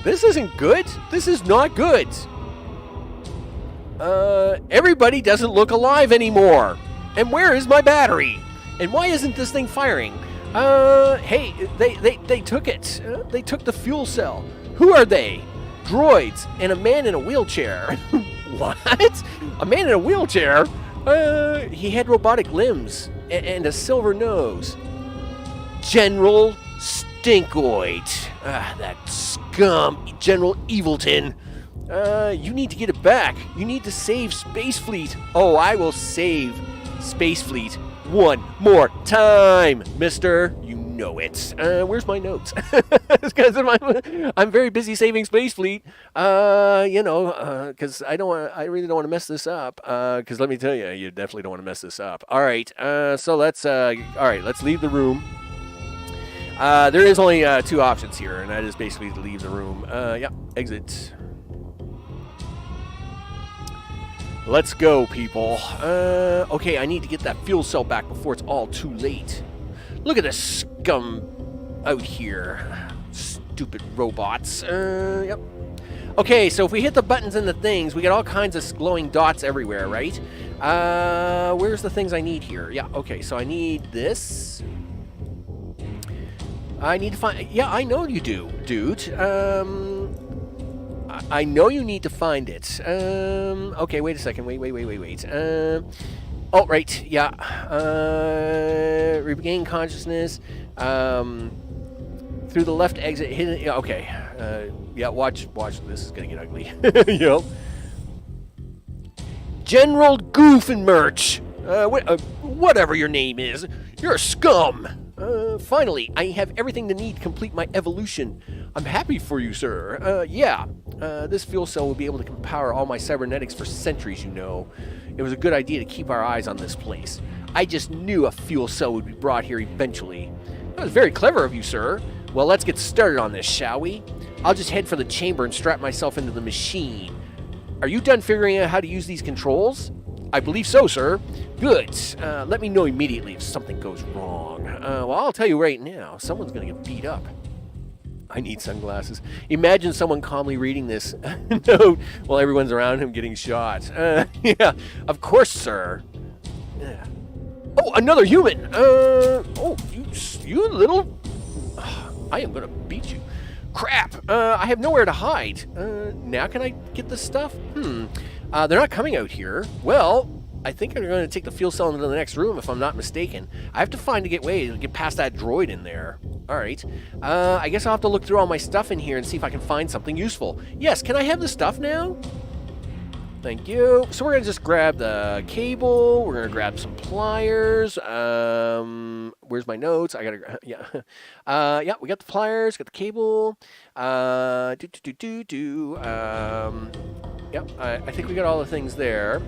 S1: This isn't good. This is not good. Everybody doesn't look alive anymore. And where is my battery? And why isn't this thing firing? Hey, they took it. They took the fuel cell. Who are they? Droids and a man in a wheelchair. What? A man in a wheelchair? He had robotic limbs and a silver nose. General Stinkoid. That scum, General Evilton. You need to get it back. You need to save Spacefleet. Oh, I will save Spacefleet one more time, mister. You know it. Where's my notes? I'm very busy saving Spacefleet. Because I really don't want to mess this up. Because let me tell you, you definitely don't want to mess this up. All right. So let's leave the room. There is only 2 options here, and that is basically to leave the room. Exit. Let's go, people. Okay, I need to get that fuel cell back before it's all too late. Look at this scum out here. Stupid robots. Yep. Okay, so if we hit the buttons and the things, we get all kinds of glowing dots everywhere, right? Where's the things I need here? Yeah, okay, so I need this. I need to find... Yeah, I know you do, dude. I know you need to find it. Okay, wait a second. Wait. Oh, right. Yeah. Regain consciousness. Through the left exit. Hidden. Yeah, okay. Yeah, watch. This is going to get ugly. Yep. General Goofenmerch. Whatever your name is. You're a scum. Finally, I have everything to need to complete my evolution. I'm happy for you, sir. Yeah. This fuel cell will be able to power all my cybernetics for centuries, you know. It was a good idea to keep our eyes on this place. I just knew a fuel cell would be brought here eventually. That was very clever of you, sir. Well, let's get started on this, shall we? I'll just head for the chamber and strap myself into the machine. Are you done figuring out how to use these controls? I believe so, sir. Good. Let me know immediately if something goes wrong. Well, I'll tell you right now, someone's going to get beat up. I need sunglasses. Imagine someone calmly reading this note while everyone's around him getting shot. Yeah, of course, sir. Yeah. Oh, another human. Oh, you little... I am going to beat you. Crap. I have nowhere to hide. Now can I get this stuff? They're not coming out here. Well, I think I'm going to take the fuel cell into the next room if I'm not mistaken. I have to find a way to get past that droid in there. All right. I guess I'll have to look through all my stuff in here and see if I can find something useful. Yes, can I have the stuff now? Thank you. So we're going to just grab the cable. We're going to grab some pliers. Where's my notes? I got to... Yeah. Yeah, we got the pliers, got the cable. Yep, I think we got all the things there.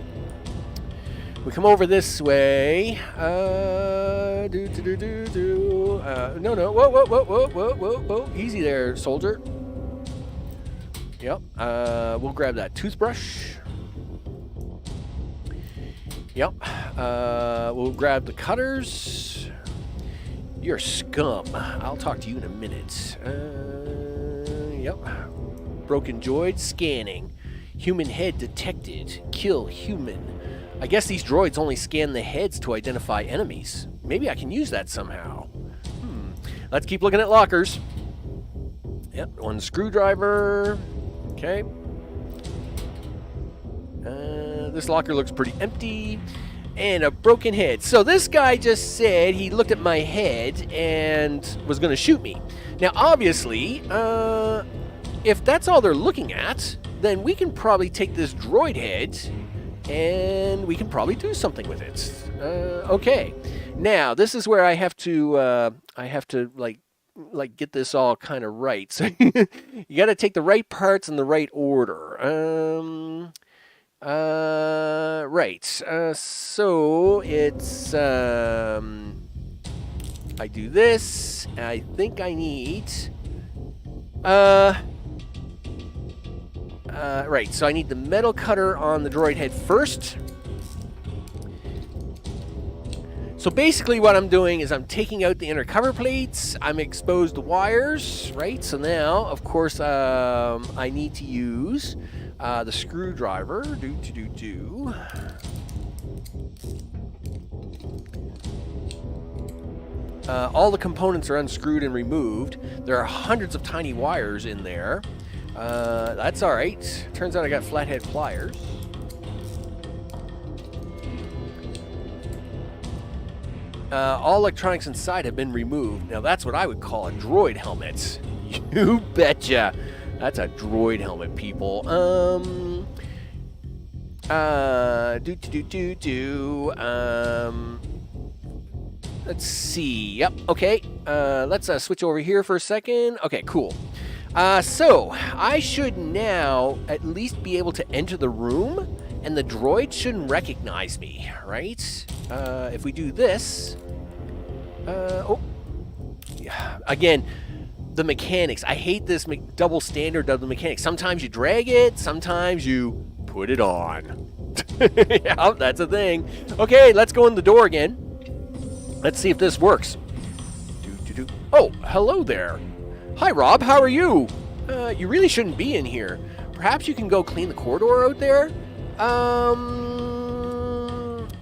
S1: We come over this way. No. Whoa. Easy there, soldier. Yep. We'll grab that toothbrush. Yep. We'll grab the cutters. You're scum. I'll talk to you in a minute. Yep. Broken droid scanning. Human head detected. Kill human. I guess these droids only scan the heads to identify enemies. Maybe I can use that somehow. Let's keep looking at lockers. Yep, one screwdriver. Okay. This locker looks pretty empty. And a broken head. So this guy just said he looked at my head and was going to shoot me. Now, obviously, if that's all they're looking at, then we can probably take this droid head and we can probably do something with it. Okay. Now, this is where I have to like get this all kind of right. So you got to take the right parts in the right order. Right. So it's I do this. I think I need right, so I need the metal cutter on the droid head first. So basically what I'm doing is I'm taking out the inner cover plates, I'm exposed the wires, right? So now, of course, I need to use the screwdriver. All the components are unscrewed and removed. There are hundreds of tiny wires in there. That's all right. Turns out I got flathead pliers. All electronics inside have been removed. Now that's what I would call a droid helmet. You betcha. That's a droid helmet, people. Let's see. Yep. Okay. Let's switch over here for a second. Okay. Cool. So I should now at least be able to enter the room, and the droid shouldn't recognize me, right? If we do this, oh, yeah. Again, the mechanics. I hate this double standard of the mechanics. Sometimes you drag it, sometimes you put it on. Yeah, that's a thing. Okay, let's go in the door again. Let's see if this works. Oh, hello there. Hi, Rob. How are you? You really shouldn't be in here. Perhaps you can go clean the corridor out there?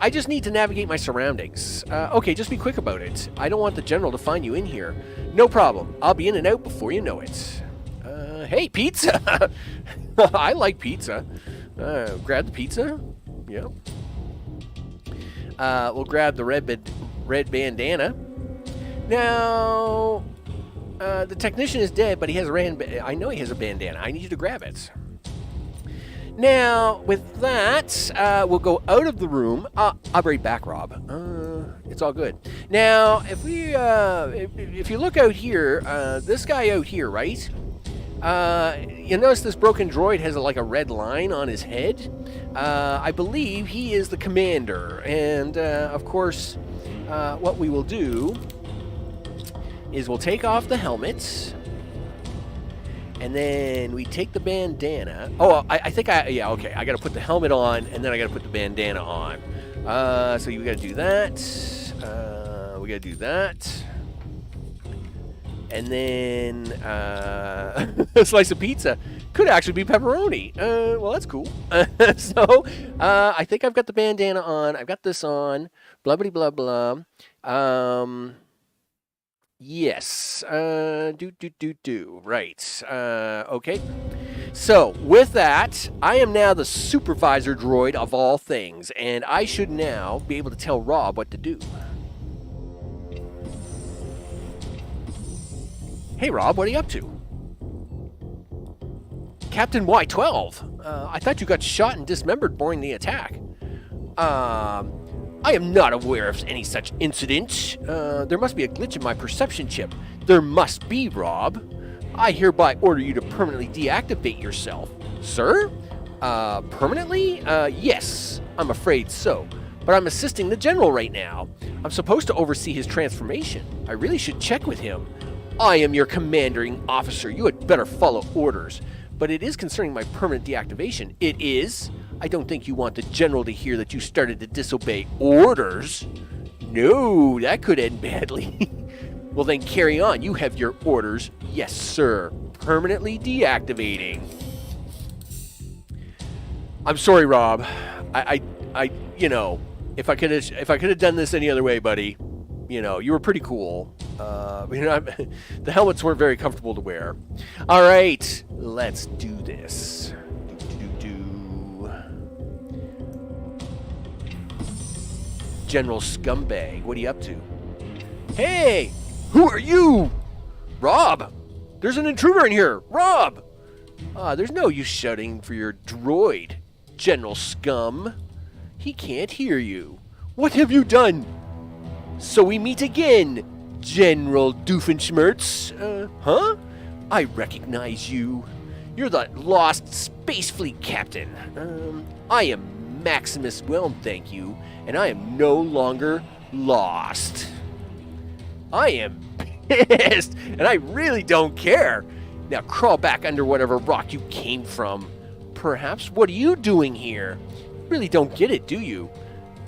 S1: I just need to navigate my surroundings. Okay, just be quick about it. I don't want the general to find you in here. No problem. I'll be in and out before you know it. Hey, pizza! I like pizza. Grab the pizza. Yep. We'll grab the red bandana. Now, the technician is dead, but he has I know he has a bandana. I need you to grab it. Now, with that, we'll go out of the room. I'll be right back, Rob. It's all good. Now, if we, if you look out here, this guy out here, right? You notice this broken droid has like a red line on his head. I believe he is the commander, and of course, what we will do is we'll take off the helmet. And then we take the bandana. Oh, I think yeah, okay. I got to put the helmet on, and then I got to put the bandana on. So we got to do that. We got to do that. And then a slice of pizza. Could actually be pepperoni. Well, that's cool. So I think I've got the bandana on. I've got this on. Blah, blah, blah, blah. Yes. Right. Okay. So, with that, I am now the supervisor droid of all things, and I should now be able to tell Rob what to do. Hey, Rob, what are you up to? Captain Y-12. I thought you got shot and dismembered during the attack. I am not aware of any such incident. There must be a glitch in my perception chip. There must be, Rob. I hereby order you to permanently deactivate yourself. Sir? Permanently? Yes, I'm afraid so. But I'm assisting the general right now. I'm supposed to oversee his transformation. I really should check with him. I am your commanding officer. You had better follow orders. But it is concerning my permanent deactivation. It is? I don't think you want the general to hear that you started to disobey orders. No, that could end badly. Well, then carry on. You have your orders. Yes, sir. Permanently deactivating. I'm sorry, Rob. You know, if I could have done this any other way, buddy, you know, you were pretty cool. The helmets weren't very comfortable to wear. All right, let's do this. General Scumbag, what are you up to? Hey, who are you? Rob, there's an intruder in here. Rob! There's no use shouting for your droid, General Scum. He can't hear you. What have you done? So we meet again, General Doofenshmirtz. Huh? I recognize you. You're the lost Spacefleet captain. I am Maximus Welmu, thank you, and I am no longer lost. I am pissed, and I really don't care. Now crawl back under whatever rock you came from. Perhaps, what are you doing here? Really don't get it, do you?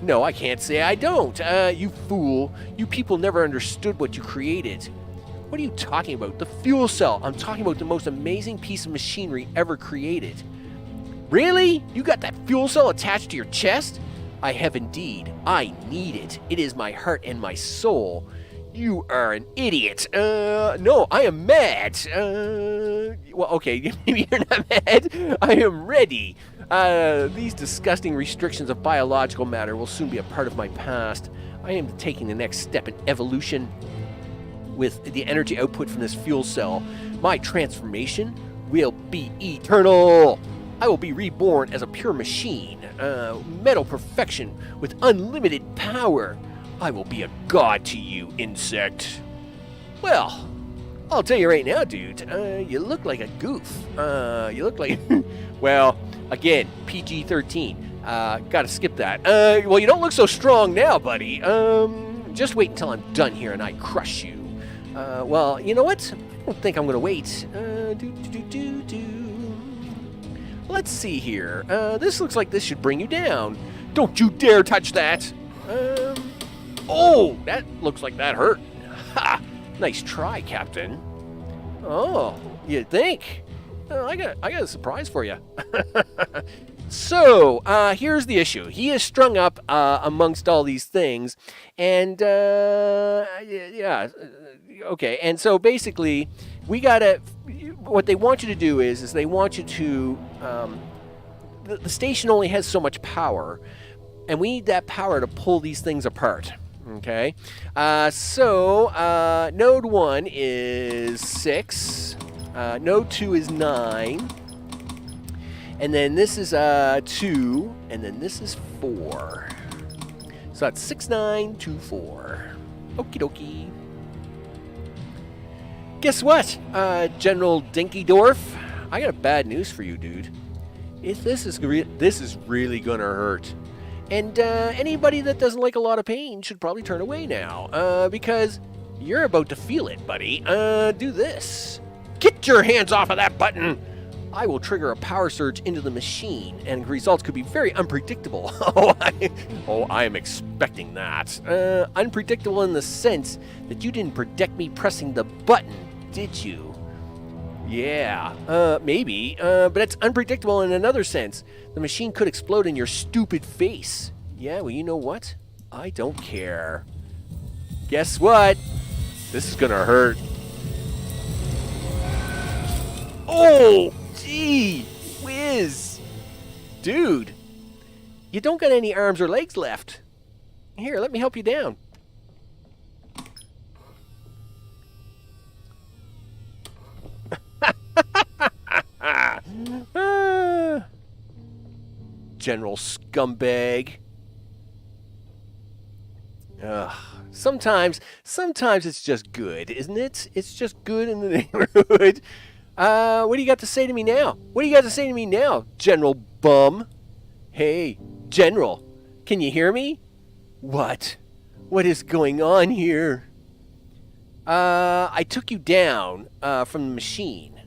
S1: No, I can't say I don't. You fool. You people never understood what you created. What are you talking about? The fuel cell. I'm talking about the most amazing piece of machinery ever created. Really? You got that fuel cell attached to your chest? I have indeed. I need it. It is my heart and my soul. You are an idiot. No, I am mad. Well, okay, maybe you're not mad. I am ready. These disgusting restrictions of biological matter will soon be a part of my past. I am taking the next step in evolution with the energy output from this fuel cell. My transformation will be eternal. I will be reborn as a pure machine, metal perfection with unlimited power. I will be a god to you, insect. Well, I'll tell you right now, dude, you look like a goof. You look like, well, again, PG-13. Gotta skip that. Well, you don't look so strong now, buddy. Just wait until I'm done here and I crush you. Well, you know what? I don't think I'm gonna wait. Let's see here. This looks like this should bring you down. Don't you dare touch that. Oh, that looks like that hurt. Ha! Nice try, Captain. Oh, you think? I got a surprise for you. So, here's the issue. He is strung up amongst all these things, and yeah, okay. And so basically, we gotta. What they want you to do is they want you to. The station only has so much power, and we need that power to pull these things apart. Okay, so node 1 is 6, node 2 is 9, and then this is 2, and then this is 4. So that's 6, 9, 2, 4. Okie dokie. Guess what, General Dinky-Dorf? I got bad news for you, dude. This is really gonna hurt. And anybody that doesn't like a lot of pain should probably turn away now, because you're about to feel it, buddy. Do this. Get your hands off of that button! I will trigger a power surge into the machine, and results could be very unpredictable. I am expecting that. Unpredictable in the sense that you didn't predict me pressing the button, did you? Yeah, maybe, but it's unpredictable in another sense. The machine could explode in your stupid face. Yeah, well, you know what? I don't care. Guess what? This is gonna hurt. Oh, gee whiz. Dude, you don't got any arms or legs left. Here, let me help you down. General Scumbag. Sometimes it's just good, isn't it? It's just good in the neighborhood. What do you got to say to me now? What do you got to say to me now, General Bum? Hey, General, can you hear me? What? What is going on here? I took you down from the machine.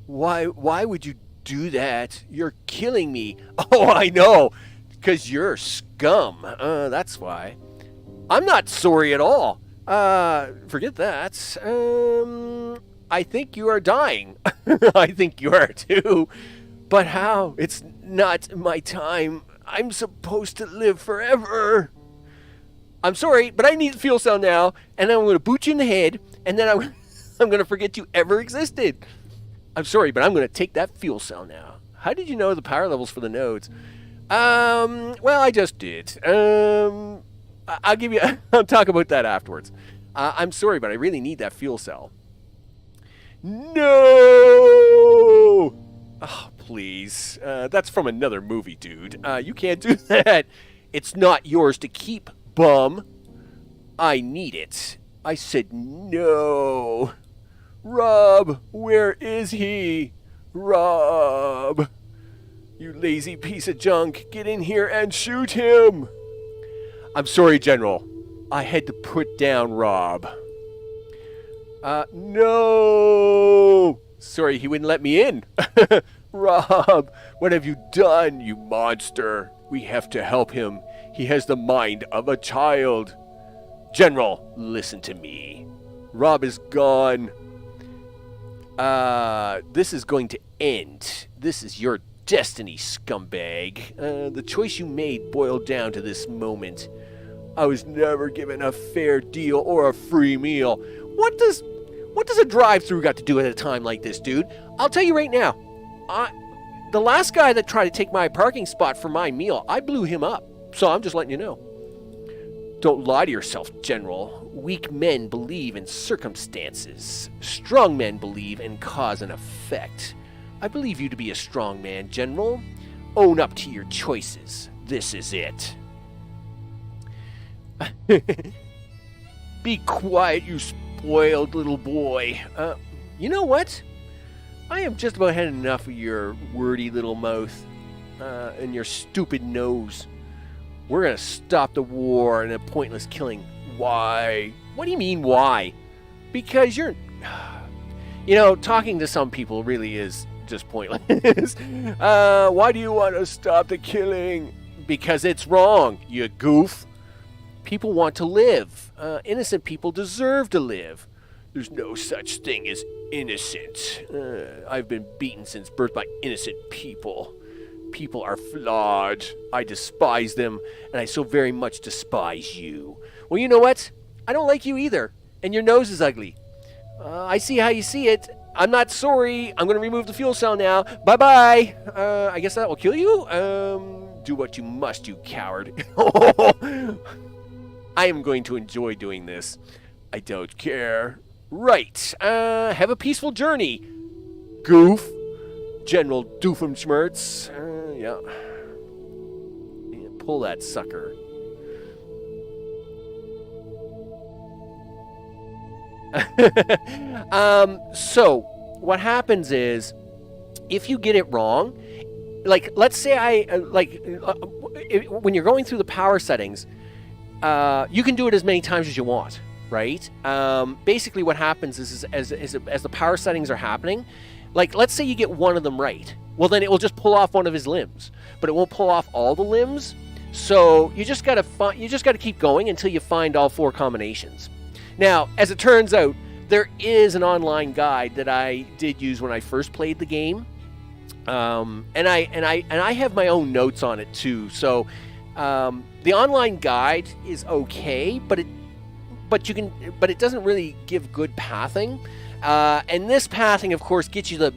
S1: Why would you do that? You're killing me. Oh, I know. Because you're scum. That's why. I'm not sorry at all. Forget that. I think you are dying. I think you are too. But how? It's not my time. I'm supposed to live forever. I'm sorry, but I need the fuel cell now, and then I'm going to boot you in the head, and then I'm going to forget you ever existed. I'm sorry, but I'm going to take that fuel cell now. How did you know the power levels for the nodes? Well, I just did. I'll talk about that afterwards. I'm sorry, but I really need that fuel cell. No! Oh, please. That's from another movie, dude. You can't do that. It's not yours to keep, bum. I need it. I said no. Rob, where is he? Rob. You lazy piece of junk. Get in here and shoot him. I'm sorry, General. I had to put down Rob. No. Sorry, he wouldn't let me in. Rob, what have you done, you monster? We have to help him. He has the mind of a child. General, listen to me. Rob is gone. This is going to end. This is your destiny, scumbag. The choice you made boiled down to this moment. I was never given a fair deal or a free meal. What does a drive-thru got to do at a time like this, dude? I'll tell you right now. The last guy that tried to take my parking spot for my meal, I blew him up. So I'm just letting you know. Don't lie to yourself, General. Weak men believe in circumstances. Strong men believe in cause and effect. I believe you to be a strong man, General. Own up to your choices. This is it. Be quiet, you spoiled little boy. You know what? I have just about had enough of your wordy little mouth and your stupid nose. We're gonna stop the war and the pointless killing. Why? What do you mean, why? Because you're... You know, talking to some people really is just pointless. Why do you want to stop the killing? Because it's wrong, you goof. People want to live. Innocent people deserve to live. There's no such thing as innocent. I've been beaten since birth by innocent people. People are flawed. I despise them, and I so very much despise you. Well, you know what? I don't like you either, and your nose is ugly. I see how you see it. I'm not sorry. I'm going to remove the fuel cell now. Bye-bye. I guess that will kill you? Do what you must, you coward. I am going to enjoy doing this. I don't care. Right. Have a peaceful journey, goof. General Doofenshmirtz. Yeah. Pull that sucker. So what happens is, if you get it wrong, like let's say when you're going through the power settings, you can do it as many times as you want, right? Basically what happens is as the power settings are happening, like let's say you get one of them right, well then it will just pull off one of his limbs, but it won't pull off all the limbs. So you just gotta keep going until you find all four combinations. Now, as it turns out, there is an online guide that I did use when I first played the game, and I have my own notes on it too. So the online guide is okay, but it doesn't really give good pathing. And this pathing, of course, gets you the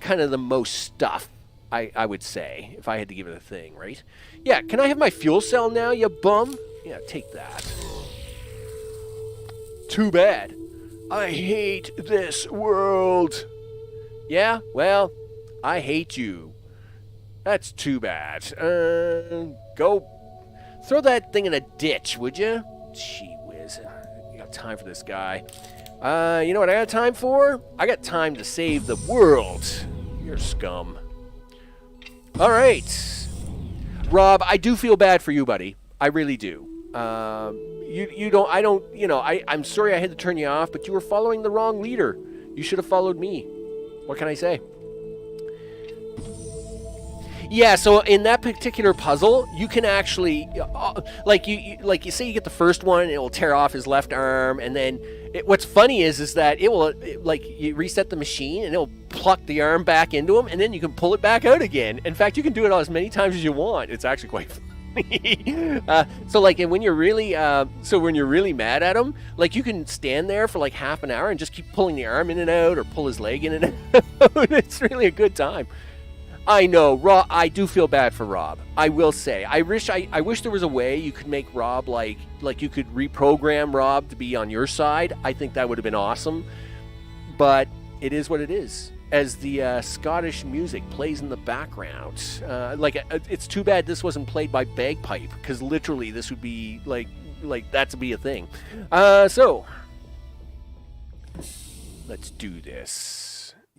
S1: kind of the most stuff. I would say, if I had to give it a thing, right? Yeah, can I have my fuel cell now, you bum? Yeah, take that. Too bad. I hate this world. Yeah, well, I hate you. That's too bad. Go throw that thing in a ditch, would you? Gee whiz. I got time for this guy. You know what I got time for? I got time to save the world. You're scum. All right. Rob, I do feel bad for you, buddy. I really do. I'm sorry I had to turn you off, but you were following the wrong leader. You should have followed me. What can I say? Yeah, so in that particular puzzle, you can actually, you say you get the first one, it will tear off his left arm, and then what's funny is that it will, you reset the machine, and it'll pluck the arm back into him, and then you can pull it back out again. In fact, you can do it as many times as you want. It's actually quite funny. So when you're really mad at him, you can stand there for half an hour and just keep pulling the arm in and out, or pull his leg in and out. It's really a good time. I know, I do feel bad for Rob. I will say, I wish there was a way you could make Rob like you could reprogram Rob to be on your side. I think that would have been awesome. But it is what it is. As the Scottish music plays in the background, it's too bad this wasn't played by bagpipe, because literally this would be that to be a thing. So let's do this.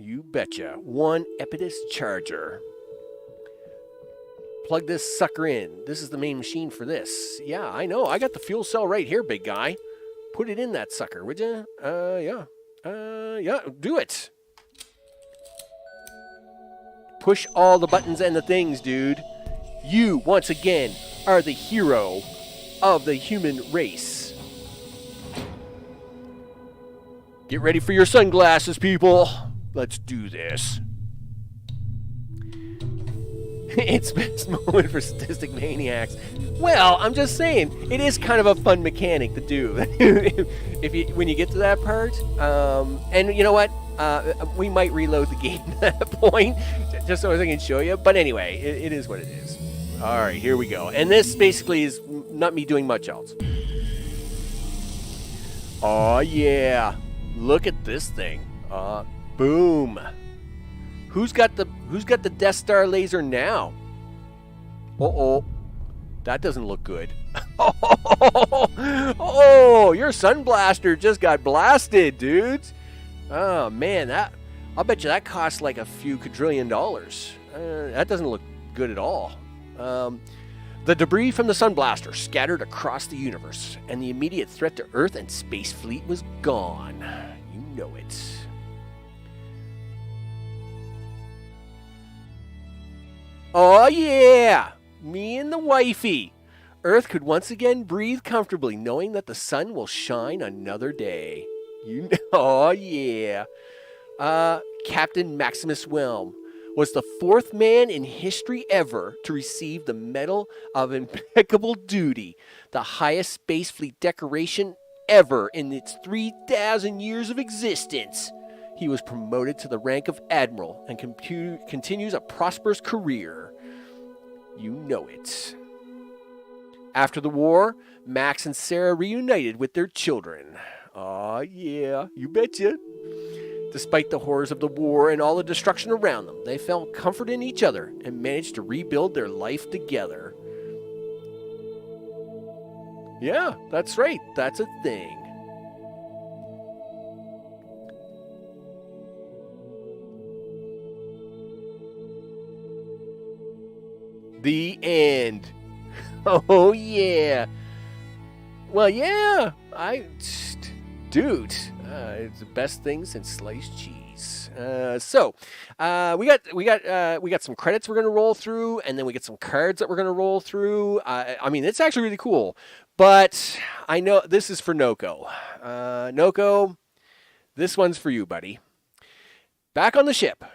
S1: You betcha. One Epidus charger. Plug this sucker in. This is the main machine for this. Yeah, I know. I got the fuel cell right here, big guy. Put it in that sucker, would you? Yeah. Yeah, do it. Push all the buttons and the things, dude. You, once again, are the hero of the human race. Get ready for your sunglasses, people. Let's do this. It's best moment for sadistic maniacs. Well, I'm just saying, it is kind of a fun mechanic to do. when you get to that part. And you know what? We might reload the game at that point, just so I can show you. But anyway, it is what it is. All right, here we go. And this basically is not me doing much else. Oh yeah, look at this thing. Boom. Who's got the Death Star laser now? Uh-oh. That doesn't look good. Oh, your sun blaster just got blasted, dudes. Oh, man, I'll bet you that costs like a few quadrillion dollars. That doesn't look good at all. The debris from the sun blaster scattered across the universe, and the immediate threat to Earth and Spacefleet was gone. You know it. Oh, yeah! Me and the wifey. Earth could once again breathe comfortably, knowing that the sun will shine another day. Oh, yeah. Captain Maximus Welmu was the 4th man in history ever to receive the Medal of Impeccable Duty, the highest Spacefleet decoration ever in its 3,000 years of existence. He was promoted to the rank of Admiral and continues a prosperous career. You know it. After the war, Max and Sarah reunited with their children. Aw, yeah, you betcha. Despite the horrors of the war and all the destruction around them, they found comfort in each other and managed to rebuild their life together. Yeah, that's right. That's a thing. The end. Oh, yeah. Well, yeah. Dude, it's the best thing since sliced cheese. We got some credits we're gonna roll through, and then we get some cards that we're gonna roll through. I mean, it's actually really cool. But I know this is for Noko. Noko, this one's for you, buddy. Back on the ship.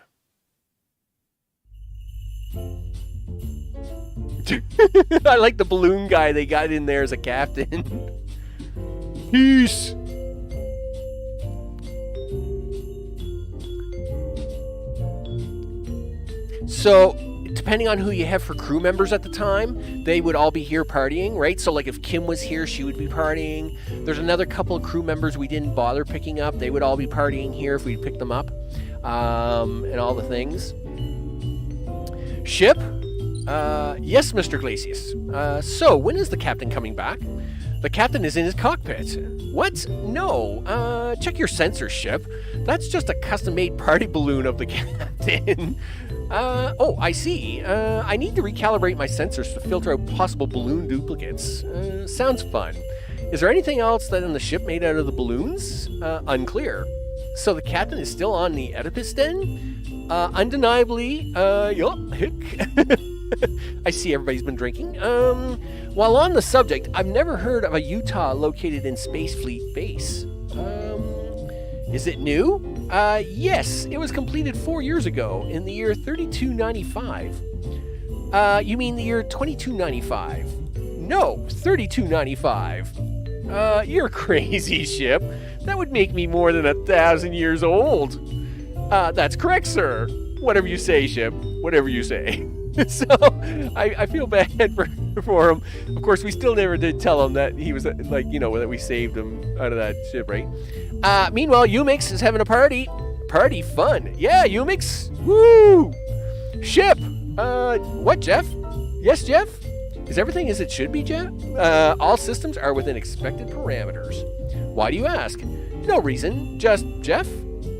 S1: I like the balloon guy they got in there as a captain. Peace. So, depending on who you have for crew members at the time, they would all be here partying, right? So, like if Kim was here, she would be partying. There's another couple of crew members we didn't bother picking up. They would all be partying here if we picked them up, and all the things. Ship? Yes, Mr. Glacius. So, when is the captain coming back? The captain is in his cockpit. What? No. Check your sensors, Ship. That's just a custom-made party balloon of the captain. Oh, I see. I need to recalibrate my sensors to filter out possible balloon duplicates. Sounds fun. Is there anything else that in the ship made out of the balloons? Unclear. So the captain is still on the Oedipus den? Undeniably, yup, hick. I see everybody's been drinking. While on the subject, I've never heard of a Utah located in Spacefleet base. Is it new? Yes, it was completed 4 years ago, in the year 3295. You mean the year 2295? No, 3295. You're crazy, Ship. That would make me more than 1,000 years old. That's correct, sir. Whatever you say, Ship. Whatever you say. So, I feel bad for him. Of course, we still never did tell him that he was, like, you know, that we saved him out of that ship, right? Meanwhile, Umix is having a party. Party fun. Yeah, Umix. Woo! Ship. What, Jeff? Yes, Jeff? Is everything as it should be, Jeff? All systems are within expected parameters. Why do you ask? No reason. Just, Jeff?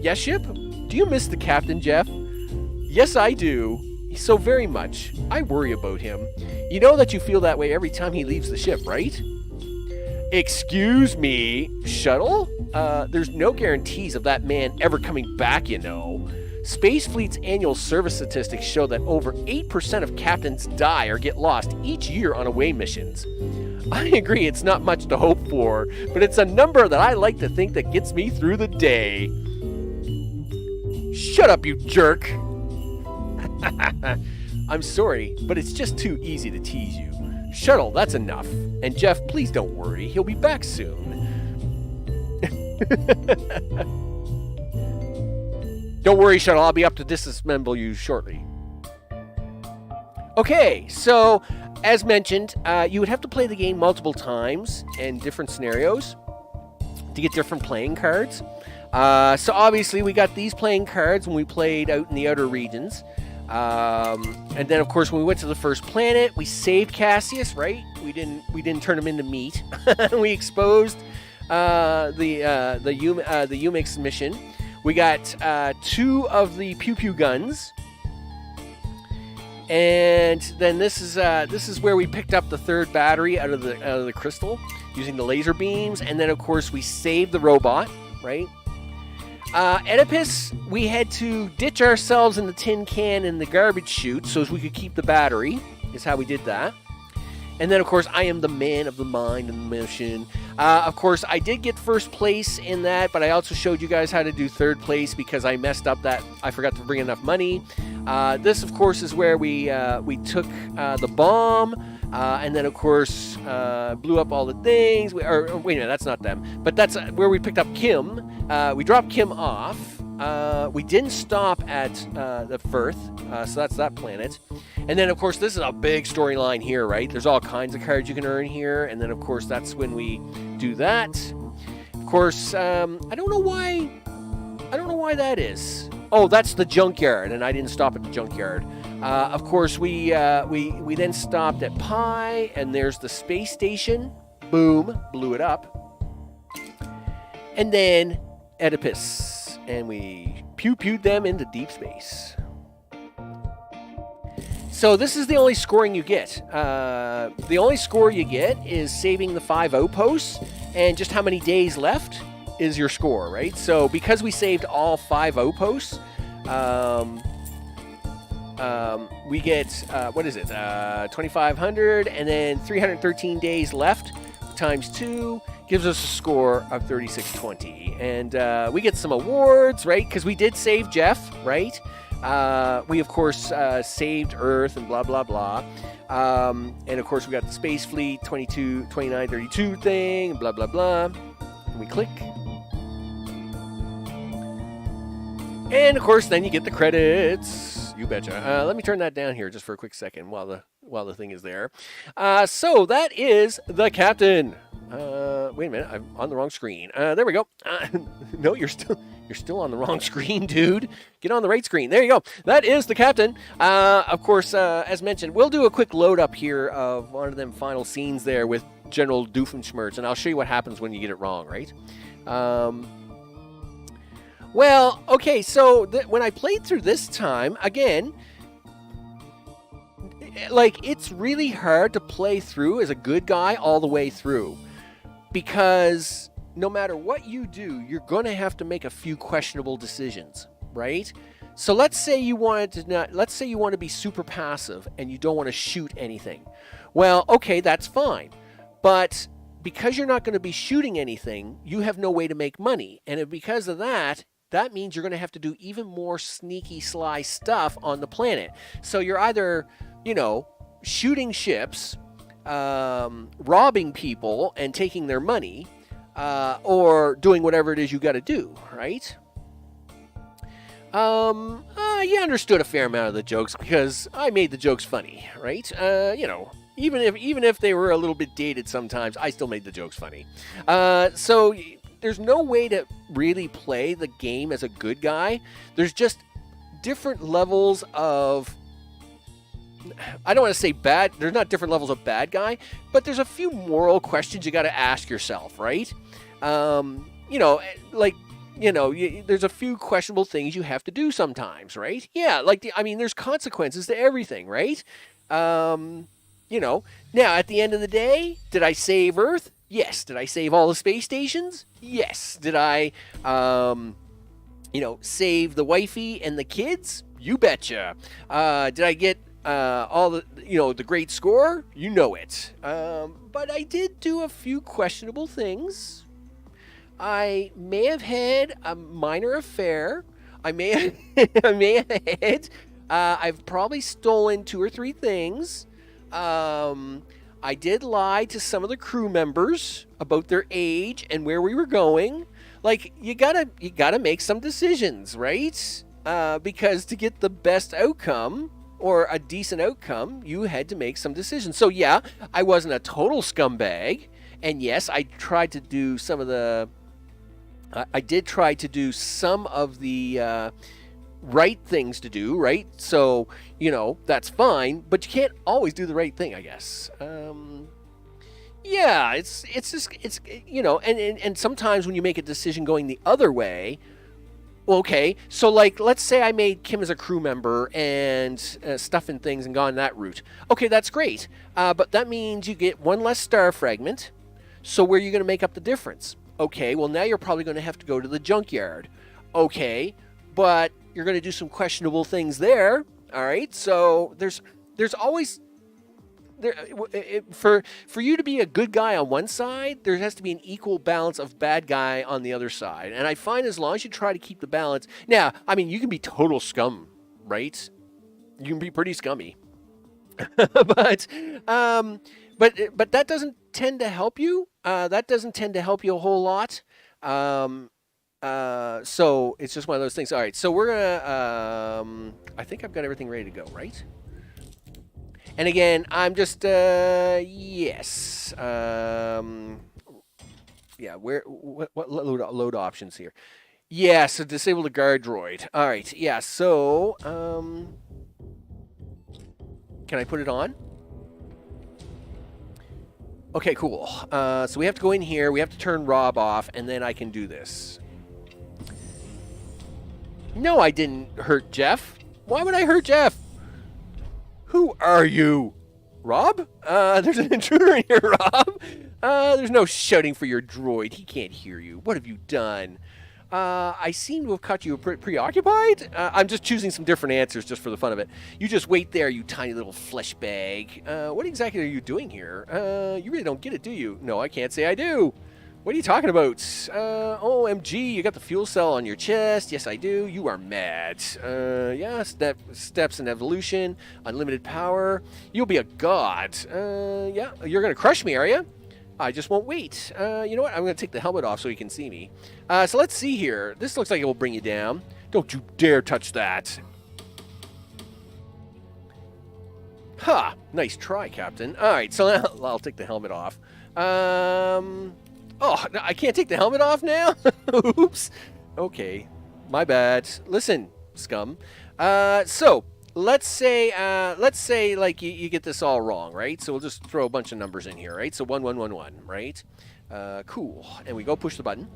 S1: Yes, Ship? Do you miss the captain, Jeff? Yes, I do. So very much. I worry about him. You know that you feel that way every time he leaves the ship, right? Excuse me, shuttle? There's no guarantees of that man ever coming back, you know. Spacefleet's annual service statistics show that over 8% of captains die or get lost each year on away missions. I agree it's not much to hope for, but it's a number that I like to think that gets me through the day. Shut up, you jerk! I'm sorry, but it's just too easy to tease you. Shuttle, that's enough. And Jeff, please don't worry. He'll be back soon. Don't worry, Shuttle. I'll be up to disassemble you shortly. Okay, so as mentioned, you would have to play the game multiple times and different scenarios to get different playing cards. So obviously we got these playing cards when we played out in the outer regions. And then, of course, when we went to the first planet, we saved Cassius, right? We didn't turn him into meat. We exposed the Umix mission. We got 2 of the pew pew guns. And then this is where we picked up the 3rd battery out of the crystal using the laser beams, and then of course we saved the robot, right? Oedipus, we had to ditch ourselves in the tin can in the garbage chute so as we could keep the battery. Is how we did that. And then of course I am the man of the mind and the mission. Of course I did get 1st place in that, but I also showed you guys how to do 3rd place because I messed up that I forgot to bring enough money. This, of course, is where we took the bomb, and then, of course, blew up all the things. Wait a minute, that's not them. But that's where we picked up Kim. We dropped Kim off. We didn't stop at the Firth, so that's that planet. And then, of course, this is a big storyline here, right? There's all kinds of cards you can earn here. And then, of course, that's when we do that. Of course, I don't know why that is. Oh, that's the junkyard, and I didn't stop at the junkyard. Of course, we then stopped at Pi, and there's the space station. Boom, blew it up. And then Oedipus, and we pew-pewed them into deep space. So this is the only scoring you get. The only score you get is saving the 5 outposts, and just how many days left is your score, right? So because we saved all 5 outposts, we get, 2,500, and then 313 days left times 2 gives us a score of 3620. And we get some awards, right? Because we did save Jeff, right? We, of course, saved Earth and blah, blah, blah. And, of course, we got the Spacefleet 2932 thing, blah, blah, blah. And we click. And, of course, then you get the credits. You betcha. Let me turn that down here just for a quick second while the thing is there. So that is the captain. Wait a minute, I'm on the wrong screen. There we go. No, you're still on the wrong screen, dude. Get on the right screen. There you go. That is the captain. Of course, as mentioned, we'll do a quick load up here of one of them final scenes there with General Doofenshmirtz, and I'll show you what happens when you get it wrong, right? Well, okay, so when I played through this time, again, like, it's really hard to play through as a good guy all the way through. Because no matter what you do, you're going to have to make a few questionable decisions, right? So let's say you want to be super passive and you don't want to shoot anything. Well, okay, that's fine. But because you're not going to be shooting anything, you have no way to make money. And because of that, that means you're going to have to do even more sneaky, sly stuff on the planet. So you're either, shooting ships, robbing people and taking their money, or doing whatever it is you got to do, right? You understood a fair amount of the jokes because I made the jokes funny, right? Even if they were a little bit dated sometimes, I still made the jokes funny. So there's no way to really play the game as a good guy. There's just different levels of, I don't want to say bad, there's not different levels of bad guy, but there's a few moral questions you got to ask yourself, right? There's a few questionable things you have to do sometimes, right? Yeah, there's consequences to everything, right? Now at the end of the day, did I save Earth? Yes. Did I save all the space stations? Yes. Did I, save the wifey and the kids? You betcha. Did I get all the great score? You know it. But I did do a few questionable things. I may have had a minor affair. I've probably stolen 2 or 3 things. I did lie to some of the crew members about their age and where we were going. Like, you gotta make some decisions, right? Because to get the best outcome or a decent outcome, you had to make some decisions. So yeah, I wasn't a total scumbag, and yes, I did try to do some of the right things to do, right? So, that's fine, but you can't always do the right thing, I guess. Yeah, it's just, and sometimes when you make a decision going the other way, well, okay, so like, let's say I made Kim as a crew member and stuffing things and gone that route. Okay, that's great, but that means you get one less star fragment. So where are you going to make up the difference? Okay, well now you're probably going to have to go to the junkyard. Okay, but you're going to do some questionable things there. All right, so there's always for you to be a good guy on one side, there has to be an equal balance of bad guy on the other side. And I find as long as you try to keep the balance, now, I mean, you can be total scum, right? You can be pretty scummy, but that doesn't tend to help you. That doesn't tend to help you a whole lot. So it's just one of those things. All right, so we're gonna. I think I've got everything ready to go, right? And again, I'm just, yes. Yeah, what load options here? Yeah, so disable the guard droid. All right, yeah, so, can I put it on? Okay, cool. So we have to go in here, we have to turn Rob off, and then I can do this. No, I didn't hurt Jeff. Why would I hurt Jeff? Who are you? Rob? There's an intruder in here, Rob. There's no shouting for your droid. He can't hear you. What have you done? I seem to have caught you preoccupied. I'm just choosing some different answers just for the fun of it. You just wait there, you tiny little flesh bag. What exactly are you doing here? You really don't get it, do you? No, I can't say I do. What are you talking about? OMG, you got the fuel cell on your chest. Yes, I do. You are mad. Yeah, steps in evolution, unlimited power. You'll be a god. Yeah, you're going to crush me, are you? I just won't wait. You know what? I'm going to take the helmet off so you can see me. So let's see here. This looks like it will bring you down. Don't you dare touch that. Ha! Nice try, Captain. All right, so I'll take the helmet off. Oh, I can't take the helmet off now? Oops. Okay, my bad. Listen, scum. So let's say like you get this all wrong, right? So we'll just throw a bunch of numbers in here, right? So 1111, right? Cool. And we go push the button.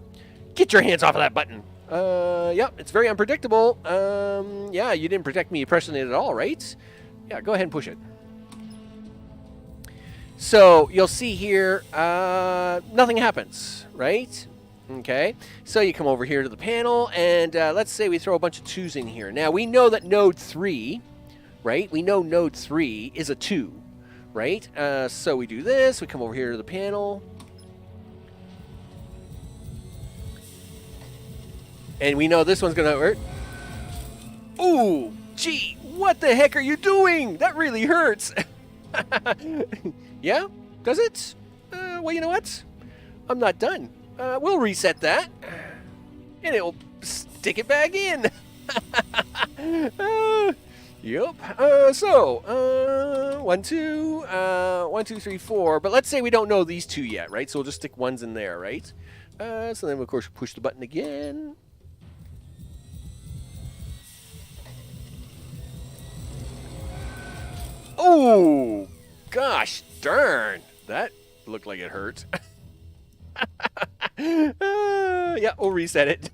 S1: Get your hands off of that button. Yeah, it's very unpredictable. Yeah, you didn't protect me pressing it at all, right? Yeah, go ahead and push it. So you'll see here, nothing happens, right? Okay, so you come over here to the panel, and let's say we throw a bunch of 2s in here. Now, we know that node 3, right? We know node 3 is a 2, right? So we do this, we come over here to the panel. And we know this one's going to hurt. Ooh, gee, what the heck are you doing? That really hurts. Yeah? Does it? Well, you know what? I'm not done. We'll reset that. And it'll stick it back in. Yep. So, 1, 2, 1, 2, 3, 4. But let's say we don't know these 2 yet, right? So we'll just stick 1s in there, right? So then, of course, push the button again. Oh! Gosh darn, that looked like it hurt. Yeah, we'll reset it.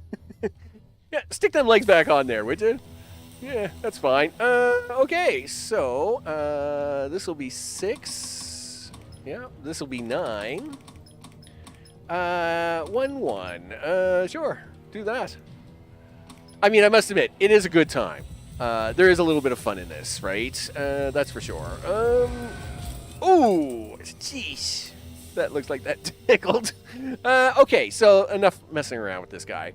S1: Yeah, stick them legs back on there, would you? Yeah, that's fine. Okay, so this will be 6. Yeah, this will be 9. 1, 1. Sure, do that. I mean, I must admit, it is a good time. There is a little bit of fun in this, right? That's for sure. Ooh, jeez. That looks like that tickled. Okay, so enough messing around with this guy.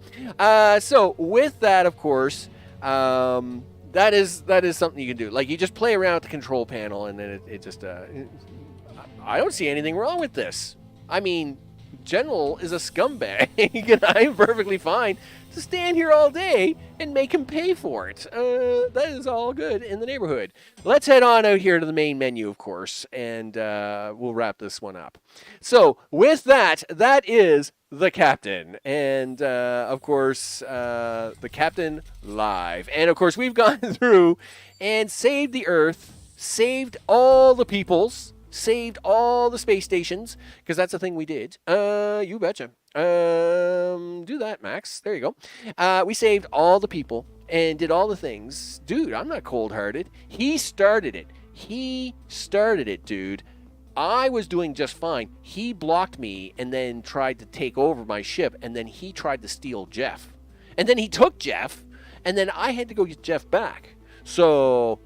S1: So with that, of course, that is something you can do. Like, you just play around with the control panel, and then it just... I don't see anything wrong with this. I mean, General is a scumbag, and I'm perfectly fine to stand here all day and make him pay for it. That is all good in the neighborhood. Let's head on out here to the main menu, of course, and we'll wrap this one up. So with that, that is the Captain, and of course, the Captain Live. And of course, we've gone through and saved the Earth, saved all the peoples, saved all the space stations, because that's the thing we did. You betcha. Do that, Max. There you go. We saved all the people and did all the things. Dude, I'm not cold-hearted. He started it, dude. I was doing just fine. He blocked me and then tried to take over my ship, and then he tried to steal Jeff. And then he took Jeff, and then I had to go get Jeff back. So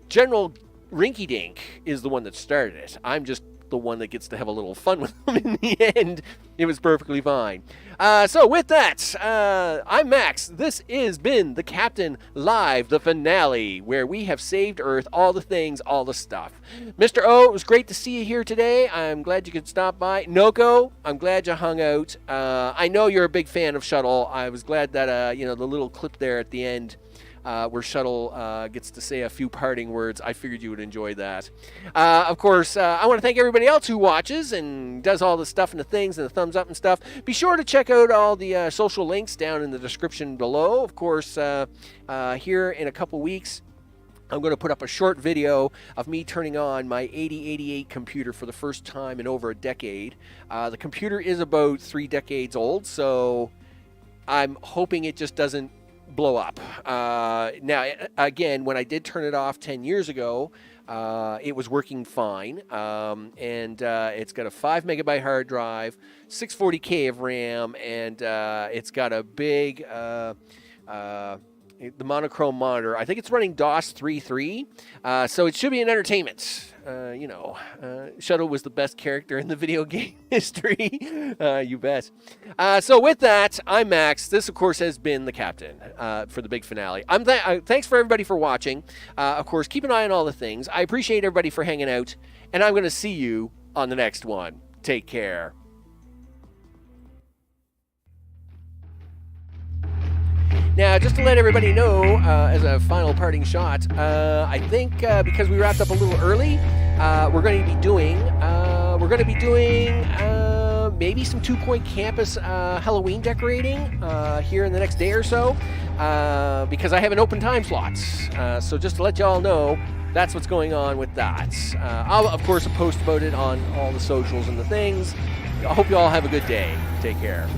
S1: General Rinky Dink is the one that started it. I'm just the one that gets to have a little fun with him in the end. It was perfectly fine. So with that, I'm Max. This has been the Captain Live, the finale, where we have saved Earth, all the things, all the stuff. Mr. O, it was great to see you here today. I'm glad you could stop by. Noko, I'm glad you hung out. I know you're a big fan of Shuttle. I was glad that, the little clip there at the end where Shuttle gets to say a few parting words. I figured you would enjoy that. Of course, I want to thank everybody else who watches and does all the stuff and the things and the thumbs up and stuff. Be sure to check out all the social links down in the description below. Of course, here in a couple weeks, I'm going to put up a short video of me turning on my 8088 computer for the first time in over a decade. The computer is about 3 decades old, so I'm hoping it just doesn't blow up. Now, again, when I did turn it off 10 years ago, it was working fine, and it's got a 5 megabyte hard drive, 640K of RAM, and it's got a big the monochrome monitor. I think it's running DOS 3.3, so it should be an entertainment. Shuttle was the best character in the video game history. You bet. So with that, I'm Max. This, of course, has been the Captain for the big finale. Thanks for everybody for watching. Of course, keep an eye on all the things. I appreciate everybody for hanging out, and I'm going to see you on the next one. Take care. Now, just to let everybody know, as a final parting shot, I think because we wrapped up a little early, we're going to be doing maybe some 2 Point Campus Halloween decorating here in the next day or so, because I have an open time slot. So just to let y'all know, that's what's going on with that. I'll, of course, post about it on all the socials and the things. I hope you all have a good day. Take care.